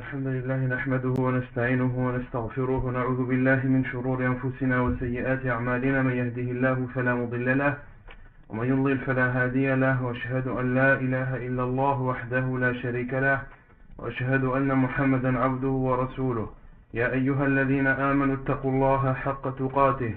الحمد لله نحمده ونستعينه ونستغفره ونعوذ بالله من شرور أنفسنا وسيئات أعمالنا من يهده الله فلا مضل له ومن يضلل فلا هادي له وأشهد أن لا إله إلا الله وحده لا شريك له وأشهد أن محمدا عبده ورسوله يا أيها الذين آمنوا اتقوا الله حق تقاته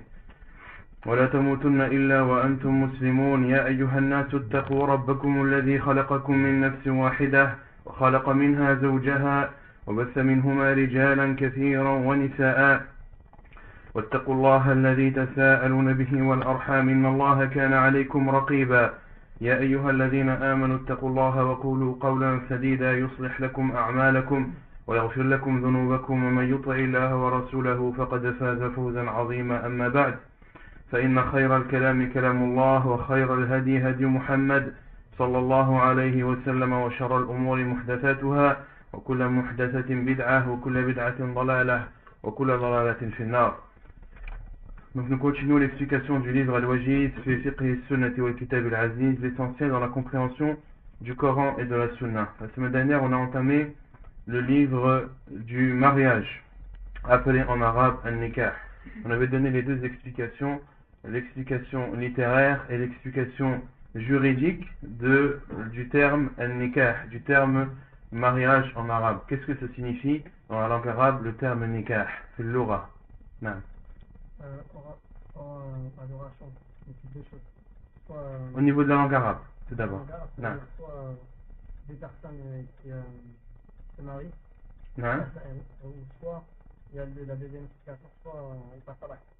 ولا تموتن إلا وأنتم مسلمون يا أيها الناس اتقوا ربكم الذي خلقكم من نفس واحدة وخلق منها زوجها وبث منهما رجالا كثيرا ونساء واتقوا الله الذي تساءلون به والأرحام إن الله كان عليكم رقيبا يا أيها الذين آمنوا اتقوا الله وقولوا قولا سديدا يصلح لكم أعمالكم ويغفر لكم ذنوبكم ومن يطع الله ورسوله فقد فاز فوزا عظيما أما بعد فإن خير الكلام كلام الله وخير الهدي هدي محمد صلى الله عليه وسلم وشر الأمور محدثاتها وكل محدثة بدعة وكل بدعة ضلالة وكل ضلالة في النار. Donc nous continuons l'explication du livre Al-Wajiz fi fiqh as-sunnah wal kitab al-aziz, l'essentiel dans la compréhension du Coran et de la Sunna. La semaine dernière, on a entamé le livre du mariage, appelé en arabe An-Nikah. On avait donné les deux explications, l'explication littéraire et l'explication juridique du terme An-Nikah, du terme mariage en arabe. Qu'est-ce que ça signifie dans la langue arabe, le terme Nikah, fil lugha? Non. Au niveau de la langue arabe, tout d'abord. Non. Des personnes qui se marient, Non. ou soit il y a la deuxième explication, soit il passe à l'acte.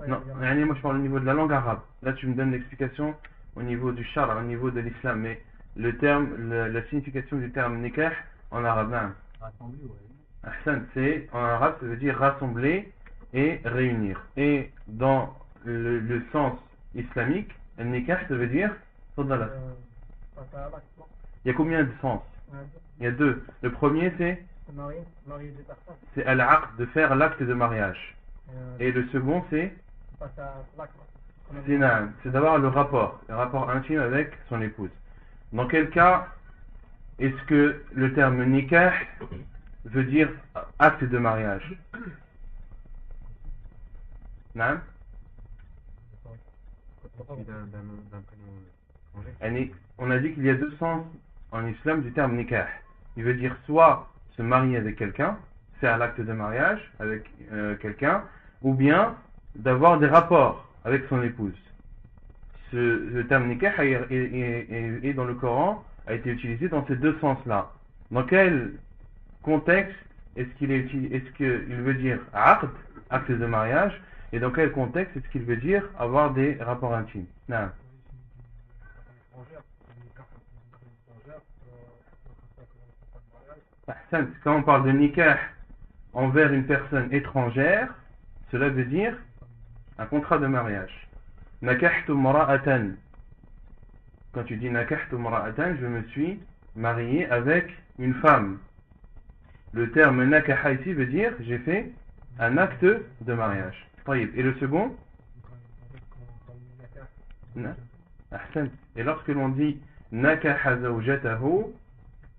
Non, moi je parle au niveau de la langue arabe. Là tu me donnes l'explication au niveau du shara, au niveau de l'islam, mais le terme, la signification du terme nikah en arabe, non. Rassembler, oui. Ahsan, c'est en arabe ça veut dire rassembler et réunir. Et dans le sens islamique, le nikah ça veut dire Passer à l'acte, non. Il y a combien de sens? Il y a deux. Le premier c'est marier des personnes. C'est al-aqd, de faire l'acte de mariage. Et le second c'est Passer à l'acte. C'est d'avoir le rapport intime avec son épouse. Dans quel cas est-ce que le terme nikah veut dire acte de mariage? Non? On a dit qu'il y a deux sens en islam du terme nikah. Il veut dire soit se marier avec quelqu'un, faire l'acte de mariage avec quelqu'un, ou bien d'avoir des rapports avec son épouse. Le terme nikah est dans le Coran, a été utilisé dans ces deux sens-là. Dans quel contexte est-ce qu'il veut dire aqd, acte de mariage, et dans quel contexte est-ce qu'il veut dire avoir des rapports intimes? Non. Quand on parle de nikah envers une personne étrangère, cela veut dire un contrat de mariage. Nakahtu mara'atan. Quand tu dis nakahtu mara'atan, je me suis marié avec une femme. Le terme nakaha ici veut dire j'ai fait un acte de mariage. Et le second? Et lorsque l'on dit nakaha zawjatahu,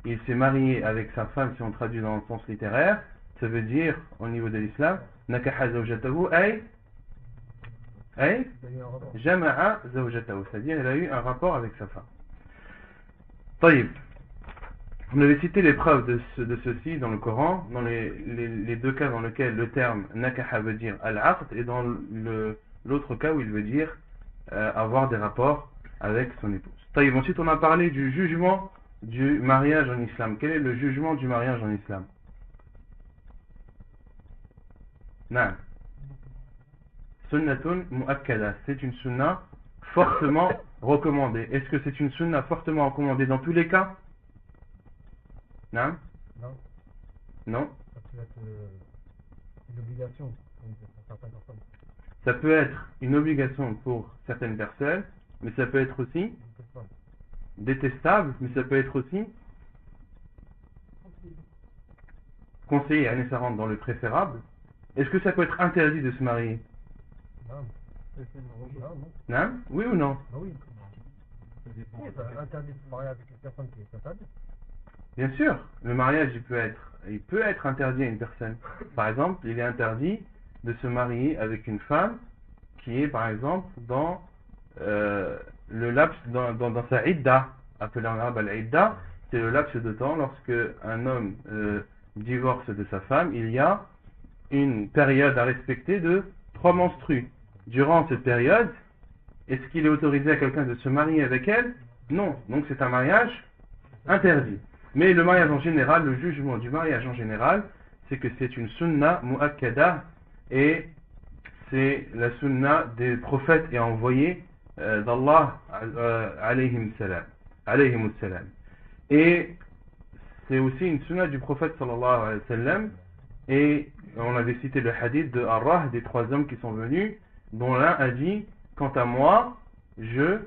il s'est marié avec sa femme, si on traduit dans le sens littéraire, ça veut dire au niveau de l'islam nakaha zawjatahu ay jama'a zawjatahu, c'est-à-dire il a eu un rapport avec sa femme. Taïb. On avait cité les preuves de ceci dans le Coran, dans les deux cas dans lesquels le terme nakaha veut dire al-aqd, et dans l'autre cas où il veut dire avoir des rapports avec son épouse. Taïb. Ensuite on a parlé du jugement du mariage en islam. Quel est le jugement du mariage en islam? Non. Sunnatun mu'akkada. C'est une sunna fortement recommandée. Est-ce que c'est une sunna fortement recommandée dans tous les cas? Non. Non. Non. Ça peut être une obligation pour certaines personnes. Ça peut être une obligation pour certaines personnes, mais ça peut être aussi détestable, mais ça peut être aussi conseillé. Allez, ça rentre dans le préférable. Est-ce que ça peut être interdit de se marier? Non. Non. Oui ou non? Oui. Interdit de se marier avec une personne qui est interdite. Bien sûr, le mariage il peut être interdit à une personne. Par exemple, il est interdit de se marier avec une femme qui est par exemple dans le laps, dans sa idda, appelé en arabe al-idda, c'est le laps de temps lorsque un homme divorce de sa femme, il y a une période à respecter de 3 menstrues. Durant cette période, est-ce qu'il est autorisé à quelqu'un de se marier avec elle? Non, donc c'est un mariage interdit. Mais le mariage en général, le jugement du mariage en général, c'est que c'est une sunna mu'akkada et c'est la sunna des prophètes et envoyés d'Allah alayhim salam. Et c'est aussi une sunna du prophète sallallahu alayhi wa sallam. Et on avait cité le hadith de Arrah, des 3 hommes qui sont venus, dont l'un a dit, quant à moi, je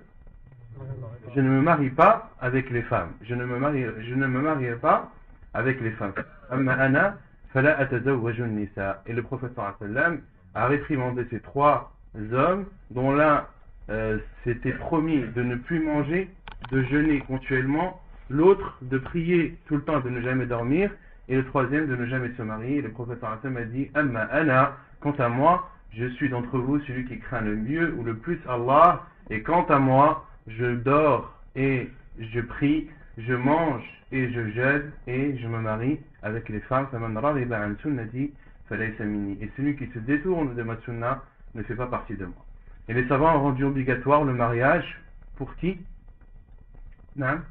ne me marie pas avec les femmes. Je ne me marierai pas avec les femmes. Amma ana fala atazawwaju an-nisa. Et le prophète sallallahu alayhi wa sallam a réprimandé ces 3 hommes, dont l'un s'était promis de ne plus manger, de jeûner ponctuellement, l'autre de prier tout le temps, de ne jamais dormir, et le 3e de ne jamais se marier. Et le prophète sallallahu alayhi wa sallam a dit, amma ana, quant à moi, je suis d'entre vous celui qui craint le mieux ou le plus Allah, et quant à moi, je dors et je prie, je mange et je jeûne et je me marie avec les femmes. Et celui qui se détourne de ma sunna ne fait pas partie de moi. Et les savants ont rendu obligatoire le mariage pour qui? Non?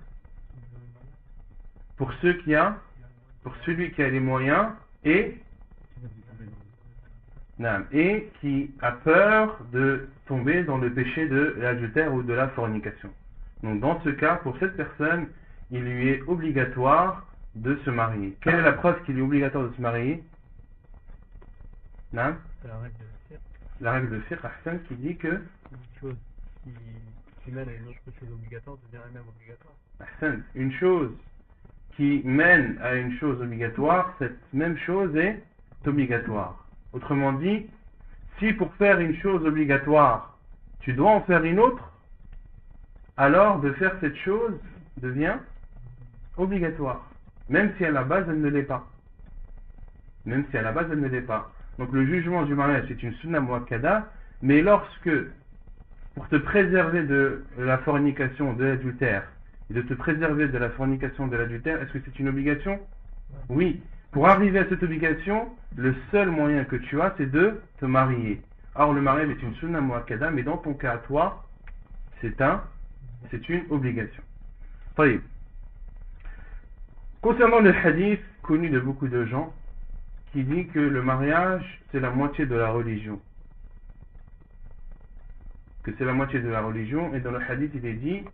Pour celui qui a les moyens et qui a peur de tomber dans le péché de l'adultère ou de la fornication. Donc dans ce cas, pour cette personne, il lui est obligatoire de se marier. Quelle est la preuve qu'il est obligatoire de se marier? Non? La règle de fiqh, Ahsan, qui dit que une chose qui mène à une autre chose obligatoire devient elle-même obligatoire. Ahsan, une chose qui mène à une chose obligatoire, cette même chose est obligatoire. Autrement dit, si pour faire une chose obligatoire, tu dois en faire une autre, alors de faire cette chose devient obligatoire. Même si à la base elle ne l'est pas. Donc le jugement du mariage c'est une sunna muakkada, mais lorsque, pour te préserver de la fornication, de l'adultère, et de te préserver de la fornication, de l'adultère, est-ce que c'est une obligation? Oui. Pour arriver à cette obligation, le seul moyen que tu as, c'est de te marier. Or, le mariage est une sunna muakkada, mais dans ton cas à toi, c'est une obligation. طيب. Concernant le hadith connu de beaucoup de gens, qui dit que le mariage, c'est la moitié de la religion. Que c'est la moitié de la religion, et dans le hadith, il est dit,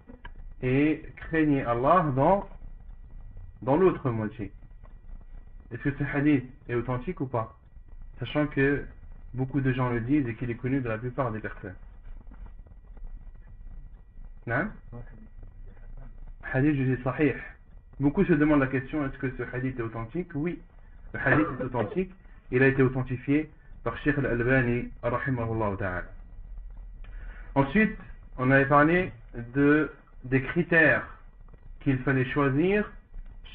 et craignez Allah dans l'autre moitié. Est-ce que ce hadith est authentique ou pas? Sachant que beaucoup de gens le disent et qu'il est connu de la plupart des personnes. Non? Hadith jugé sahih. Beaucoup se demandent la question, est-ce que ce hadith est authentique? Oui, le hadith est authentique. Il a été authentifié par Sheikh al-Albani rahimahullah ta'ala. Ensuite, on avait parlé des critères qu'il fallait choisir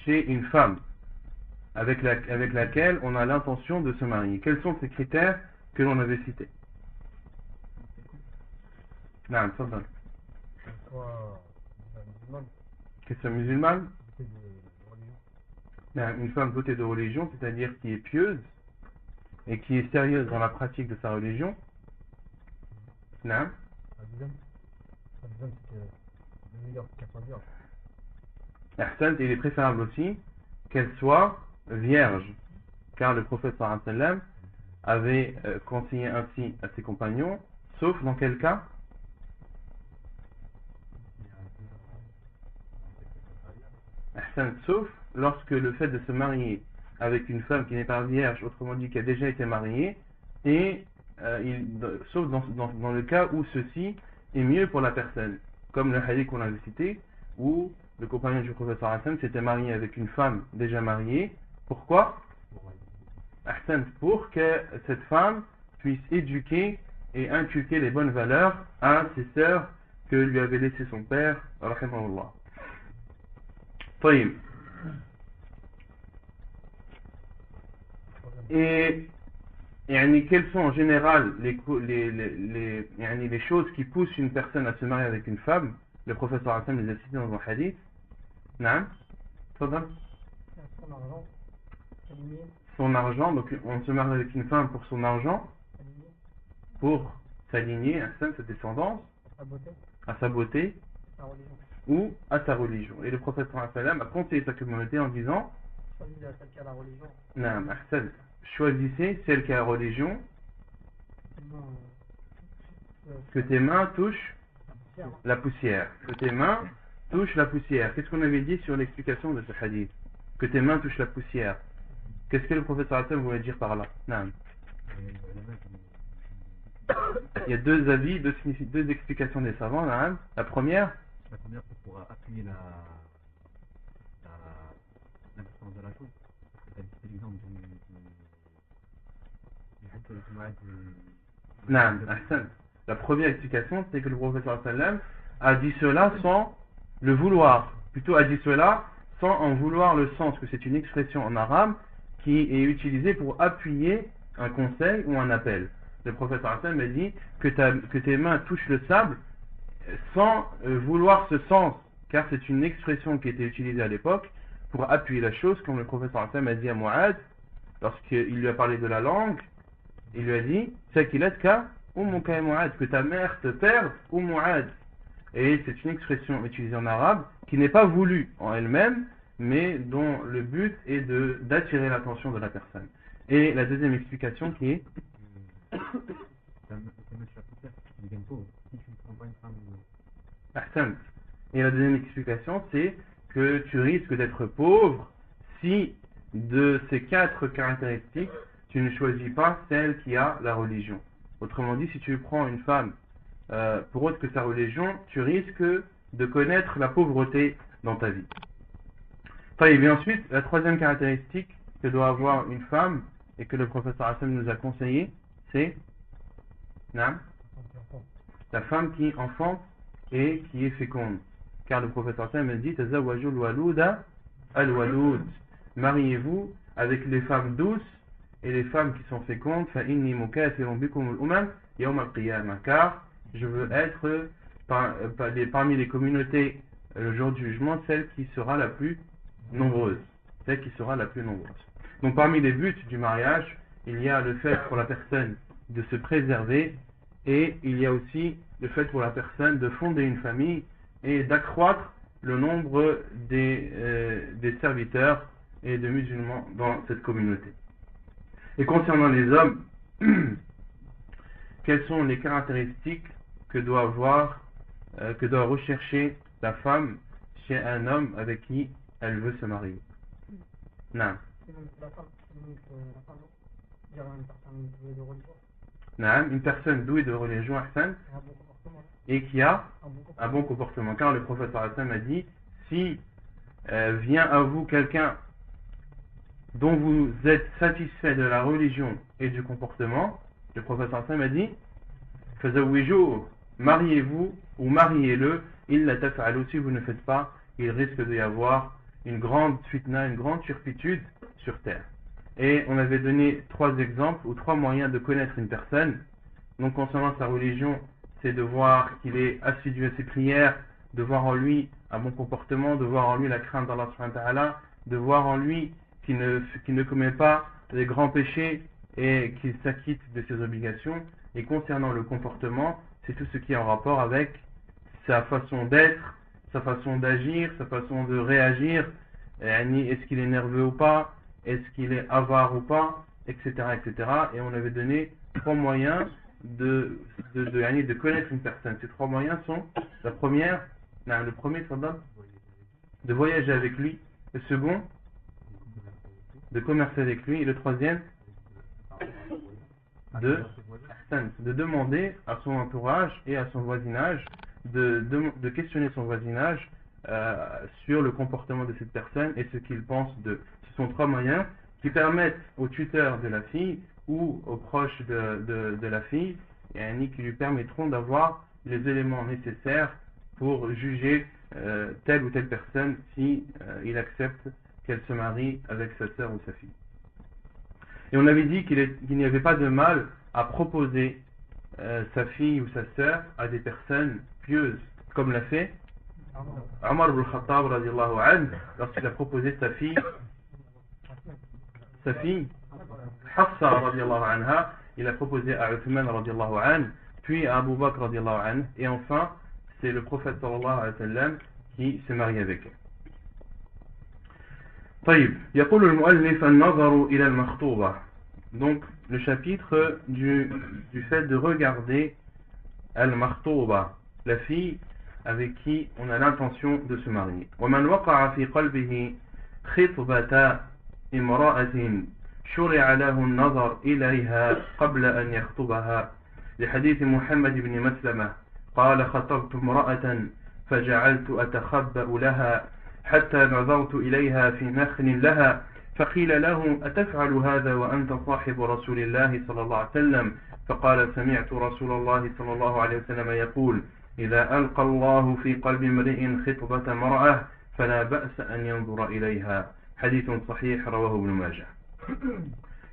chez une femme avec laquelle on a l'intention de se marier. Quels sont ces critères que l'on avait cités? Non, ça va. Qu'elle soit musulmane, une femme dotée de religion, c'est-à-dire qui est pieuse et qui est sérieuse dans la pratique de sa religion. Non. Ahsan, il est préférable aussi qu'elle soit vierge, car le prophète sallallahu alayhi wa sallam avait conseillé ainsi à ses compagnons, sauf dans quel cas? Ahsan, sauf lorsque le fait de se marier avec une femme qui n'est pas vierge, autrement dit qui a déjà été mariée, et sauf dans le cas où ceci est mieux pour la personne, comme le hadith qu'on avait cité, où le compagnon du prophète sallallahu alayhi wa sallam s'était marié avec une femme déjà mariée. Pourquoi? Ahsan, pour que cette femme puisse éduquer et inculquer les bonnes valeurs à ses sœurs que lui avait laissé son père, rahimahullah. طيب. Et quelles sont en général les choses qui poussent une personne à se marier avec une femme? Le professeur Hassan les a cités dans un hadith. Naam, tfadal. Son argent, aligné, Son argent, donc on se marie avec une femme pour son argent, aligné, pour s'aligner à sa descendance, sa beauté, à sa beauté sa religion. ou à sa religion. Et le prophète sallam a conseillé sa communauté en disant Choisis celle qui a la religion. Naam, Ahsan, choisissez celle qui a la religion, Sinon, que tes mains touchent fier. la poussière. Que tes mains touchent la poussière. Qu'est-ce qu'on avait dit sur l'explication de ce hadith? Que tes mains touchent la poussière. Qu'est-ce que le prophète sallam voulait dire par là? Naam. Il y a deux avis, deux explications des savants. Naam. La première, c'est pour appuyer l'importance de la chose. C'est l'exemple du Naam, Ahsan. La première explication, c'est que le prophète sallam a dit cela sans le vouloir. Plutôt a dit cela sans en vouloir le sens, que c'est une expression en arabe qui est utilisée pour appuyer un conseil ou un appel. Le prophète sallam a dit que tes mains touchent le sable sans vouloir ce sens, car c'est une expression qui était utilisée à l'époque pour appuyer la chose, comme le prophète sallam a dit à Mu'ad, lorsqu'il lui a parlé de la langue, il lui a dit Sakilatka ou Mu'ad, que ta mère te perde ou Mu'ad. Et c'est une expression utilisée en arabe qui n'est pas voulue en elle-même, mais dont le but est d'attirer l'attention de la personne. Et la deuxième explication qui est Ahsan. Et la deuxième explication, c'est que tu risques d'être pauvre si de ces 4 caractéristiques, tu ne choisis pas celle qui a la religion. Autrement dit, si tu prends une femme pour autre que sa religion, tu risques de connaître la pauvreté dans ta vie. Et bien ensuite, la troisième caractéristique que doit avoir une femme et que le professeur Hassan nous a conseillé, c'est la femme qui enfante et qui est féconde. Car le professeur Hassan a dit Tazawwajul waluda al-walud. Mariez-vous avec les femmes douces et les femmes qui sont fécondes, fa inni mukathirun bikum al-umam yawm al-qiyamah, car je veux être parmi les communautés le jour du jugement celle qui sera la plus nombreuse. Celle qui sera la plus nombreuse. Donc parmi les buts du mariage, il y a le fait pour la personne de se préserver et il y a aussi le fait pour la personne de fonder une famille et d'accroître le nombre des serviteurs et de musulmans dans cette communauté. Et concernant les hommes, quelles sont les caractéristiques que doit rechercher la femme chez un homme avec qui elle veut se marier? Non. La femme, dirait une personne douée de religion. Non, une personne douée de religion, Hassan, Un bon comportement. et qui a Un un bon comportement. Car le prophète Hassan a dit, si vient à vous quelqu'un dont vous êtes satisfait de la religion et du comportement, le prophète Hassan a dit, Fazawijou, mariez-vous ou mariez-le, il la taf'alou, si vous ne faites pas, il risque d'y avoir une grande fitna, une grande turpitude sur terre. Et on avait donné 3 exemples ou 3 moyens de connaître une personne. Donc concernant sa religion, c'est de voir qu'il est assidu à ses prières, de voir en lui un bon comportement, de voir en lui la crainte d'Allah subhanahu wa ta'ala, de voir en lui qu'il ne commet pas les grands péchés et qu'il s'acquitte de ses obligations. Et concernant le comportement, c'est tout ce qui est en rapport avec sa façon d'être, sa façon d'agir, sa façon de réagir, est-ce qu'il est nerveux ou pas, est-ce qu'il est avare ou pas, etc., etc. Et on avait donné 3 moyens de connaître une personne. Ces 3 moyens sont, le premier, de voyager avec lui, le second, de commercer avec lui, et le troisième, de demander à son entourage et à son voisinage, de questionner son voisinage sur le comportement de cette personne et ce qu'il pense d'eux. Ce sont 3 moyens qui permettent au tuteur de la fille ou aux proches de la fille, qui lui permettront d'avoir les éléments nécessaires pour juger telle ou telle personne si il accepte qu'elle se marie avec sa sœur ou sa fille. Et on avait dit qu'il n'y avait pas de mal à proposer sa fille ou sa sœur à des personnes pieuses, comme l'a fait Omar ibn al-Khattab radiallahu anhu, lorsqu'il a proposé sa fille Hafsa radiallahu anha, il a proposé à Uthman radiallahu anhu, puis à Abu Bakr radiallahu anhu, et enfin c'est le prophète sallallahu alayhi wa sallam qui s'est marié avec elle. طيب يقول المؤلف النظر إلى المخطوبة. Donc le chapitre du fait de regarder al-makhtuba, la fille avec qui on a l'intention de se marier. ومن وقع في قلبه خطبة امرأة شرع له النظر إليها قبل أن يخطبها لحديث محمد بن مسلمة قال خطبت امرأة فجعلت أتخبأ لها حتى نظرت إليها في نخل لها فقيل له أتفعل هذا وأنت صاحب رسول الله صلى الله عليه وسلم فقال سمعت رسول الله صلى الله عليه وسلم يقول إذا ألقى الله في قلب امرئ خطبة مرأة فلا بأس أن ينظر إليها حديث صحيح رواه ابن ماجه.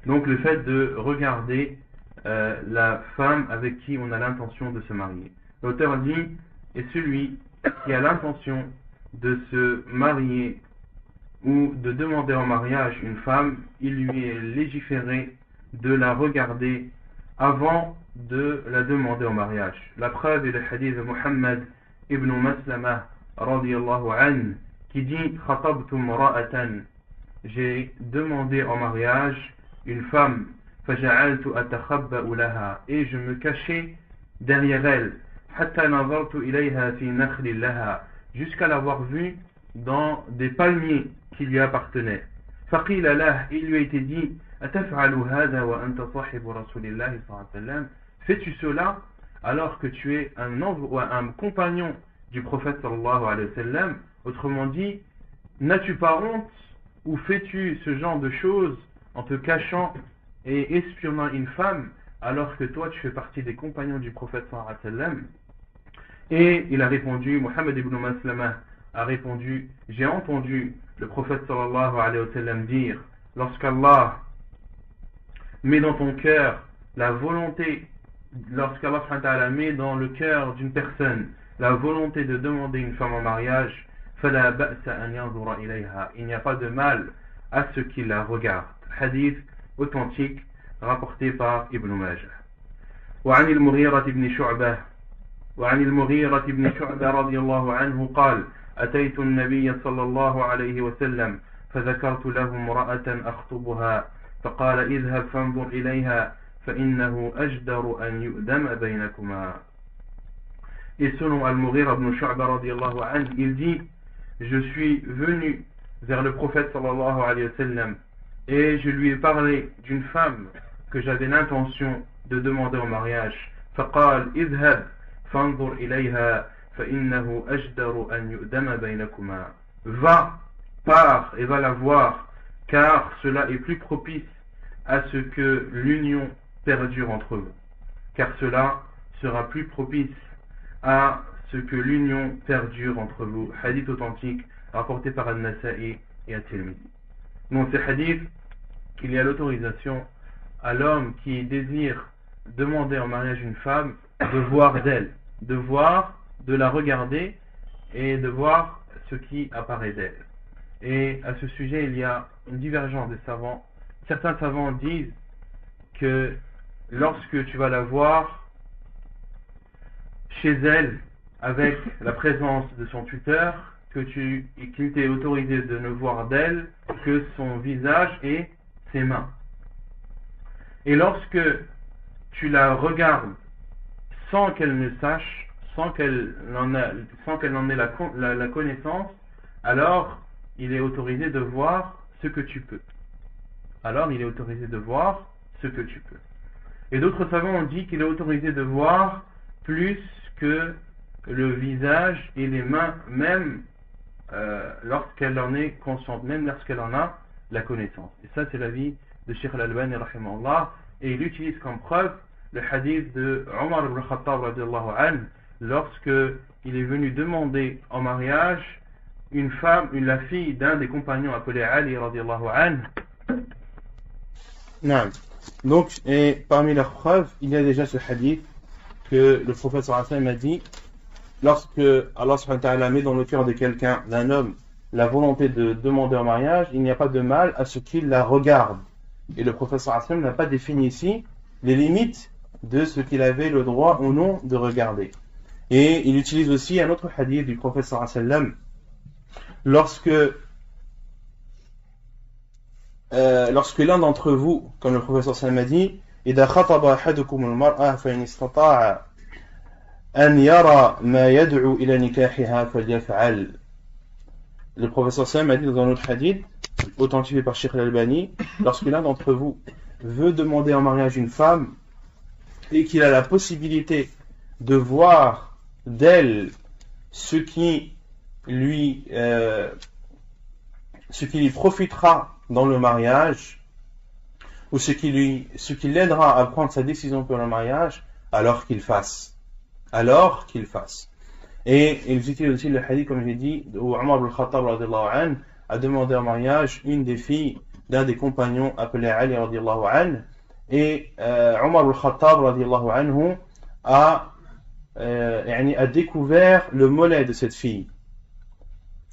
Donc le fait de regarder la femme avec qui on a l'intention de se marier. L'auteur dit, et celui qui a l'intention de se marier ou de demander en mariage une femme, il lui est légiféré de la regarder avant de la demander en mariage. La preuve est le hadith de Muhammad ibn Maslama radiyallahu anhu qui dit Khatabtu mra'atan, j'ai demandé en mariage une femme, faja'altu atakhabba'u laha, et je me cachais derrière elle, hatta nazartu ilayha fi nakhli laha, jusqu'à l'avoir vue dans des palmiers qui lui appartenaient. Faqila lah, il lui a été dit ataf'alu hadha wa anta sahibu rasulillahi sallallahu alayhi wa sallam, fais-tu cela alors que tu es un compagnon du prophète sallallahu alayhi wa sallam? Autrement dit, n'as-tu pas honte ou fais-tu ce genre de choses en te cachant et espionnant une femme alors que toi tu fais partie des compagnons du prophète sallallahu alayhi wa sallam? Et il a répondu, Muhammad ibn Maslama a répondu, j'ai entendu le prophète sallallahu alayhi wa sallam dire, lorsqu'Allah met dans ton cœur la volonté, lorsqu'Allah met dans le cœur d'une personne la volonté de demander une femme en mariage, فَلَا بَأْسَ أَنْ يَنظُرَ إِلَيْهَا, il n'y a pas de mal à ce qu'il la regarde. Hadith authentique rapporté par Ibn Majah. وعن المغيرة بن شعبة رضي الله عنه قال أتيت النبي صلى الله عليه وسلم فذكرت له امرأة أخطبها فقال اذهب فانظر إليها فإنه أجدر أن يؤدم بينكما. Et selon Al-Mughira ibn Shu'ba radiyallahu anhu, il dit, je suis venu vers le prophète sallallahu alayhi wa sallam et je lui ai parlé d'une femme que j'avais l'intention de demander en mariage. فقال اذهب فانظر إليها فإنه أجدر أن يؤدم بينكما. Va, pars et va la voir, car cela est plus propice à ce que l'union perdure entre vous. Car cela sera plus propice à ce que l'union perdure entre vous. Hadith authentique rapporté par Al-Nasa'i et At-Tirmidhi. Dans ces hadiths, il y a l'autorisation à l'homme qui désire demander en mariage une femme de voir d'elle, de la regarder et de voir ce qui apparaît d'elle. Et à ce sujet, il y a une divergence des savants. Certains savants disent que lorsque tu vas la voir chez elle, avec la présence de son tuteur, qu'il t'est autorisé de ne voir d'elle que son visage et ses mains. Et lorsque tu la regardes sans qu'elle ne sache, sans qu'elle en ait la connaissance, alors il est autorisé de voir ce que tu peux. Et d'autres savants ont dit qu'il est autorisé de voir plus que le visage et les mains, même lorsqu'elle en est consciente, même lorsqu'elle en a la connaissance. Et ça, c'est l'avis de Cheikh Al-Albani rahimahullah, et il utilise comme preuve le hadith de Omar ibn Khattab radiyallahu anhu, lorsque il est venu demander en mariage une femme, la fille d'un des compagnons appelé Ali radiyallahu anhu. Non. Donc, et parmi leurs preuves, il y a déjà ce hadith que le prophète sallallahu alayhi wa sallam a dit, lorsque Allah subhanahu wa ta'ala met dans le cœur de quelqu'un, d'un homme, la volonté de demander en mariage, il n'y a pas de mal à ce qu'il la regarde. Et le prophète sallallahu alayhi wa sallam n'a pas défini ici les limites de ce qu'il avait le droit ou non de regarder. Et il utilise aussi un autre hadith du prophète sallallahu alayhi wa sallam, lorsque l'un d'entre vous, comme le prophète sallallahu alayhi wa sallam a dit, إذا خطب أحدكم المرأة فإن استطاع أن يرى ما يدعو إلى نكاحها فليفعل. Le prophète sallallahu alayhi wa sallam a dit dans un autre hadith, authentifié par Cheikh Al-Albani, lorsque l'un d'entre vous veut demander en mariage une femme et qu'il a la possibilité de voir d'elle ce qui lui profitera dans le mariage, ou ce qui l'aidera à prendre sa décision pour le mariage, alors qu'il fasse. Et ils utilisent aussi le hadith, comme j'ai dit, où Omar ibn al-Khattab radiyallahu anhu a demandé en mariage une des filles d'un des compagnons appelé Ali radiyallahu anhu, et Omar ibn al-Khattab radiyallahu anhu a découvert le mollet de cette fille.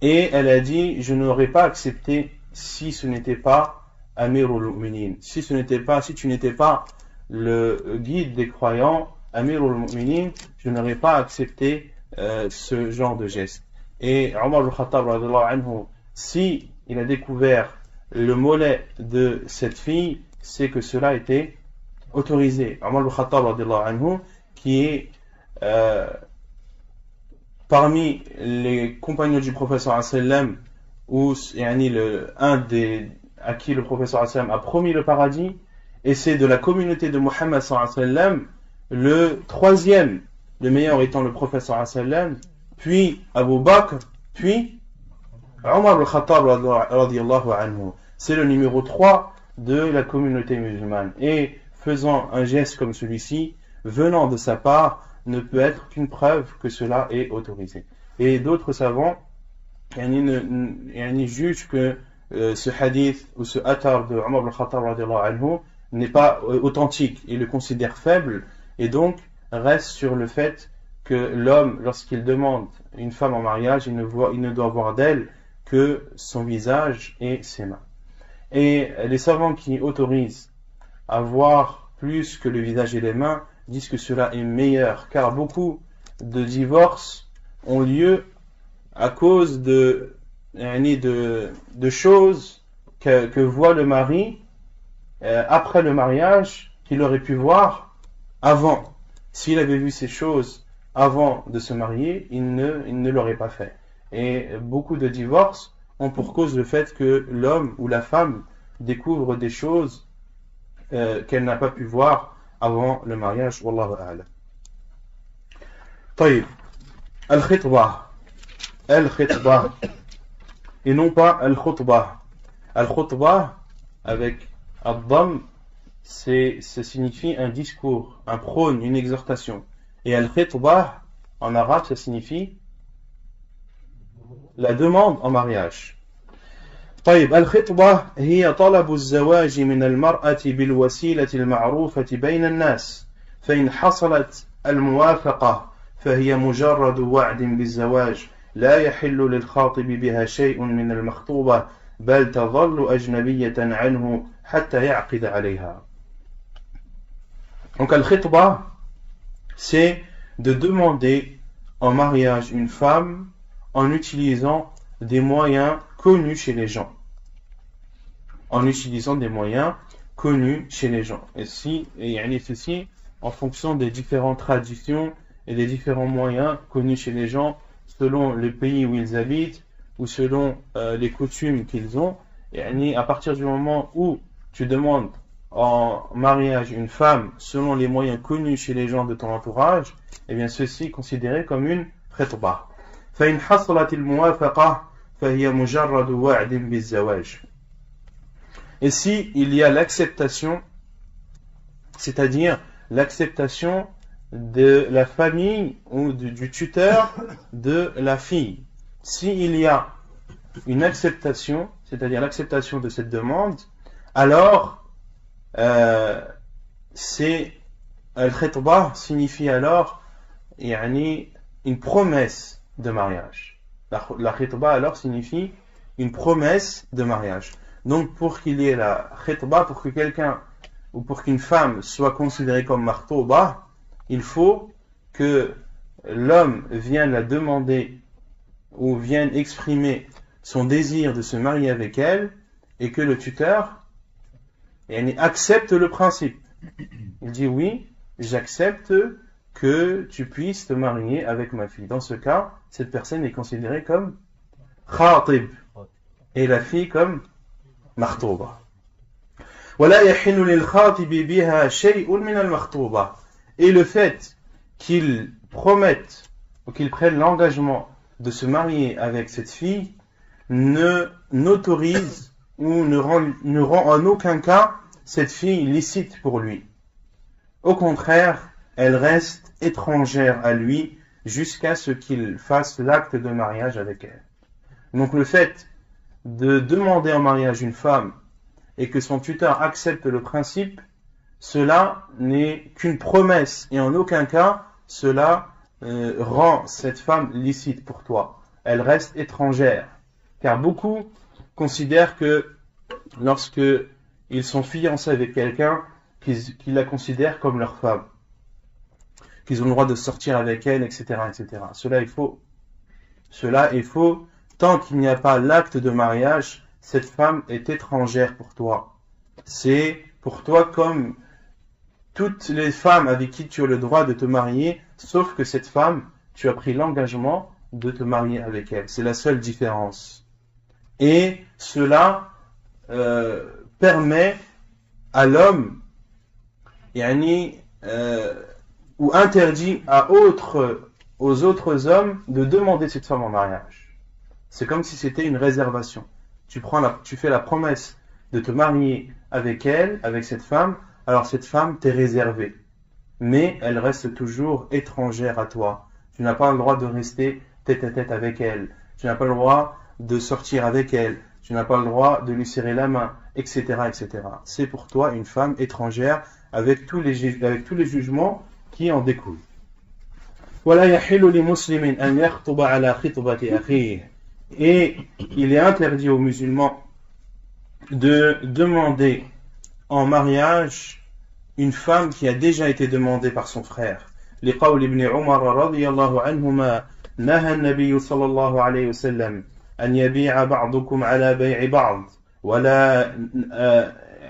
Et elle a dit, je n'aurais pas accepté si ce n'était pas Amirul Mu'minin, si tu n'étais pas le guide des croyants, Amirul Mu'minin, je n'aurais pas accepté ce genre de geste. Et Omar al-Khattab radiyallahu anhu, si il a découvert le mollet de cette fille, c'est que cela était autorisé. Omar al-Khattab radiyallahu anhu, qui est parmi les compagnons du prophète sallallahu alayhi wa sallam, ou à qui le prophète sallallahu alayhi wa sallam a promis le paradis, et c'est de la communauté de Muhammad sallallahu alayhi wa sallam, le troisième, le meilleur étant le prophète sallallahu alayhi wa sallam, puis Abu Bakr, puis Omar al-Khattab radiyallahu anhu. C'est le numéro 3 de la communauté musulmane. Et faisant un geste comme celui-ci, venant de sa part, ne peut être qu'une preuve que cela est autorisé. Et d'autres savants jugent que ce hadith ou ce athar de Omar al-Khattab radiyallahu anhu n'est pas authentique, il le considère faible, et donc reste sur le fait que l'homme, lorsqu'il demande une femme en mariage, il ne doit voir d'elle que son visage et ses mains. Et les savants qui autorisent à voir plus que le visage et les mains disent que cela est meilleur, car beaucoup de divorces ont lieu à cause de choses que voit le mari après le mariage qu'il aurait pu voir avant. S'il avait vu ces choses avant de se marier, il ne l'aurait pas fait. Et beaucoup de divorces ont pour cause le fait que l'homme ou la femme découvre des choses qu'elle n'a pas pu voir avant le mariage. Wallahu a'lam. طيب الخطبة et non pas al-khutbah. Al-khutbah avec ad-dam, ça signifie un discours, un prône, une exhortation. Et al-khitbah en arabe, ça signifie la demande en mariage. طيب الخطبة هي طلب الزواج من المرأة بالوسيلة المعروفة بين الناس، فإن حصلت الموافقة فهي مجرد وعد بالزواج، لا يحل للخاطب بها شيء من المخطوبة، بل تظل أجنبية عنه حتى يعقد عليها. Donc al-khitbah, c'est de demander en mariage une femme en utilisant des moyens connus chez les gens. Et ceci en fonction des différentes traditions et des différents moyens connus chez les gens, selon le pays où ils habitent ou selon les coutumes qu'ils ont. Et à partir du moment où tu demandes en mariage une femme selon les moyens connus chez les gens de ton entourage, eh bien ceci est considéré comme une khitbah. فإن حصلت الموافقة فهي مجرد وعد بالزواج. Et si il y a l'acceptation, c'est-à-dire l'acceptation de la famille ou du tuteur de la fille, s'il y a une acceptation, c'est-à-dire l'acceptation de cette demande, alors c'est al-khitbah signifie alors une promesse de mariage. La khitbah alors signifie une promesse de mariage. Donc pour qu'il y ait la khitbah, pour que quelqu'un ou pour qu'une femme soit considérée comme martouba, il faut que l'homme vienne la demander ou vienne exprimer son désir de se marier avec elle et que le tuteur accepte le principe. Il dit oui, j'accepte que tu puisses te marier avec ma fille. Dans ce cas, cette personne est considérée comme khatib et la fille comme martouba. Et le fait qu'ils promettent ou qu'ils prennent l'engagement de se marier avec cette fille n'autorise ou ne rend en aucun cas cette fille licite pour lui. Au contraire, elle reste étrangère à lui jusqu'à ce qu'il fasse l'acte de mariage avec elle. Donc le fait de demander en mariage une femme et que son tuteur accepte le principe, cela n'est qu'une promesse et en aucun cas cela rend cette femme licite pour toi. Elle reste étrangère. Car beaucoup considèrent que lorsque ils sont fiancés avec quelqu'un, qu'ils la considèrent comme leur femme, qu'ils ont le droit de sortir avec elle, etc., etc. Cela est faux. Cela est faux. Tant qu'il n'y a pas l'acte de mariage, cette femme est étrangère pour toi. C'est pour toi comme toutes les femmes avec qui tu as le droit de te marier, sauf que cette femme, tu as pris l'engagement de te marier avec elle. C'est la seule différence. Et cela permet à l'homme, ou interdit aux autres hommes de demander cette femme en mariage. C'est comme si c'était une réservation. Tu fais la promesse de te marier avec elle, avec cette femme, alors cette femme t'est réservée. Mais elle reste toujours étrangère à toi. Tu n'as pas le droit de rester tête à tête avec elle. Tu n'as pas le droit de sortir avec elle. Tu n'as pas le droit de lui serrer la main, etc., etc. C'est pour toi une femme étrangère avec tous les jugements qui en découlent. Et il est interdit aux musulmans de demander en mariage une femme qui a déjà été demandée par son frère. لقول ابن عمر رضي الله عنهما نهى النبي صلى الله عليه وسلم أن يبيع بعضكم على بيع بعض ولا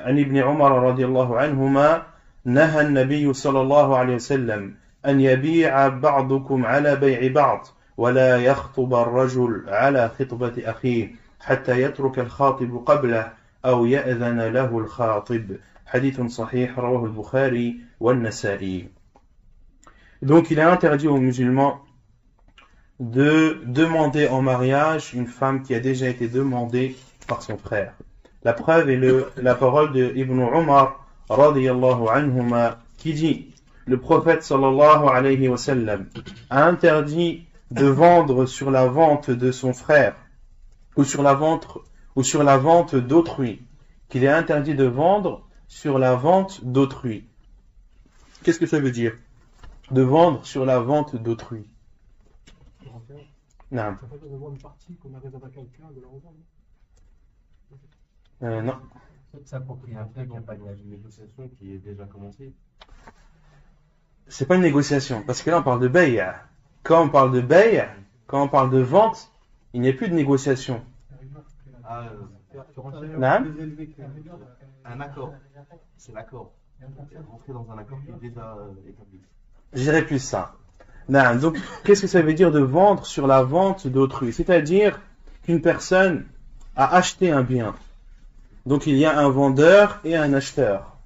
عن ابن عمر رضي الله عنهما نهى النبي صلى الله عليه وسلم أن يبيع بعضكم على بيع بعض ولا يخطب الرجل على خطبة أخيه حتى يترك الخاطب قبله أو يأذن له الخاطب. حديث صحيح رواه البخاري والنسائي. Donc il est interdit aux musulmans de demander en mariage une femme qui a déjà été demandée par son frère. La preuve est la parole de Ibn Umar radiyallahu anhuma qui dit: le prophète sallallahu alayhi wa sallam a interdit de vendre sur la vente de son frère ou sur la vente d'autrui, qu'il est interdit de vendre sur la vente d'autrui. Qu'est-ce que ça veut dire? De vendre sur la vente d'autrui. Non. Ça fait de vendre une partie qu'on a réservé à quelqu'un de la revendre. Non. C'est un propriétaire qui n'a pas une négociation qui est déjà commencée. C'est pas une négociation, parce que là on parle de bay'. Quand on parle de bay', quand on parle de vente, il n'y a plus de négociation. Non. Un accord. C'est l'accord. Rentrer dans un accord qui est déjà établi. Je dirais plus ça. Non. Donc, qu'est-ce que ça veut dire de vendre sur la vente d'autrui? C'est-à-dire qu'une personne a acheté un bien. Donc, il y a un vendeur et un acheteur.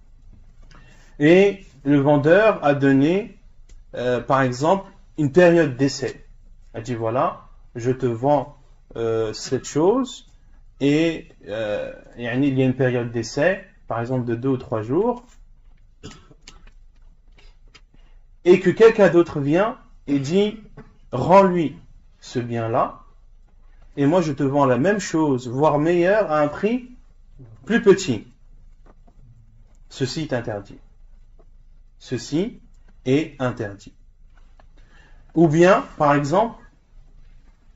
Et le vendeur a donné, par exemple, une période d'essai. Il a dit, voilà, je te vends cette chose et il y a une période d'essai, par exemple de 2 ou 3 jours, et que quelqu'un d'autre vient et dit, rends-lui ce bien-là, et moi je te vends la même chose, voire meilleure, à un prix plus petit. ceci est interdit. Ceci est interdit. Ou bien, par exemple,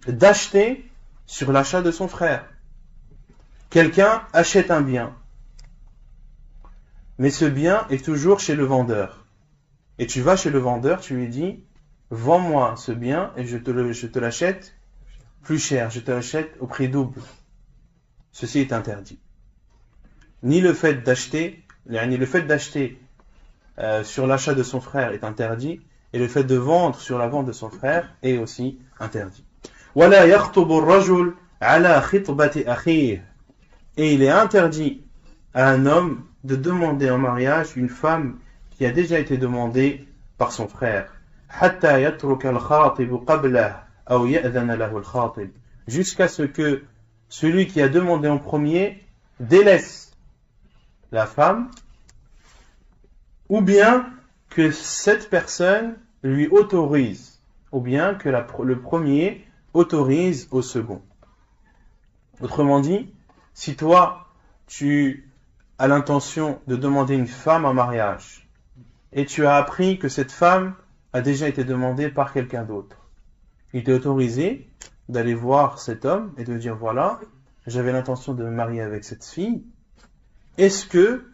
d'acheter sur l'achat de son frère. Quelqu'un achète un bien, mais ce bien est toujours chez le vendeur. Et tu vas chez le vendeur, tu lui dis, vends-moi ce bien et je te l'achète plus cher, je te l'achète au prix double. Ceci est interdit. Ni le fait d'acheter, sur l'achat de son frère est interdit, et le fait de vendre sur la vente de son frère est aussi interdit. وَلَا يَخْطُبُ الرَّجُلُ عَلَى خِطْبَةِ أَخِيهِ. Et il est interdit à un homme de demander en mariage une femme qui a déjà été demandée par son frère. حَتَّى يَتْرُكَ الْخَاطِبُ قَبْلَهُ أَوْ يَأْذَنَ لَهُ الْخَاطِبُ. Jusqu'à ce que celui qui a demandé en premier délaisse la femme, ou bien que cette personne lui autorise, ou bien que le premier autorise au second. Autrement dit, si toi, tu as l'intention de demander une femme en mariage, et tu as appris que cette femme a déjà été demandée par quelqu'un d'autre, il t'est autorisé d'aller voir cet homme et de dire, voilà, j'avais l'intention de me marier avec cette fille, est-ce que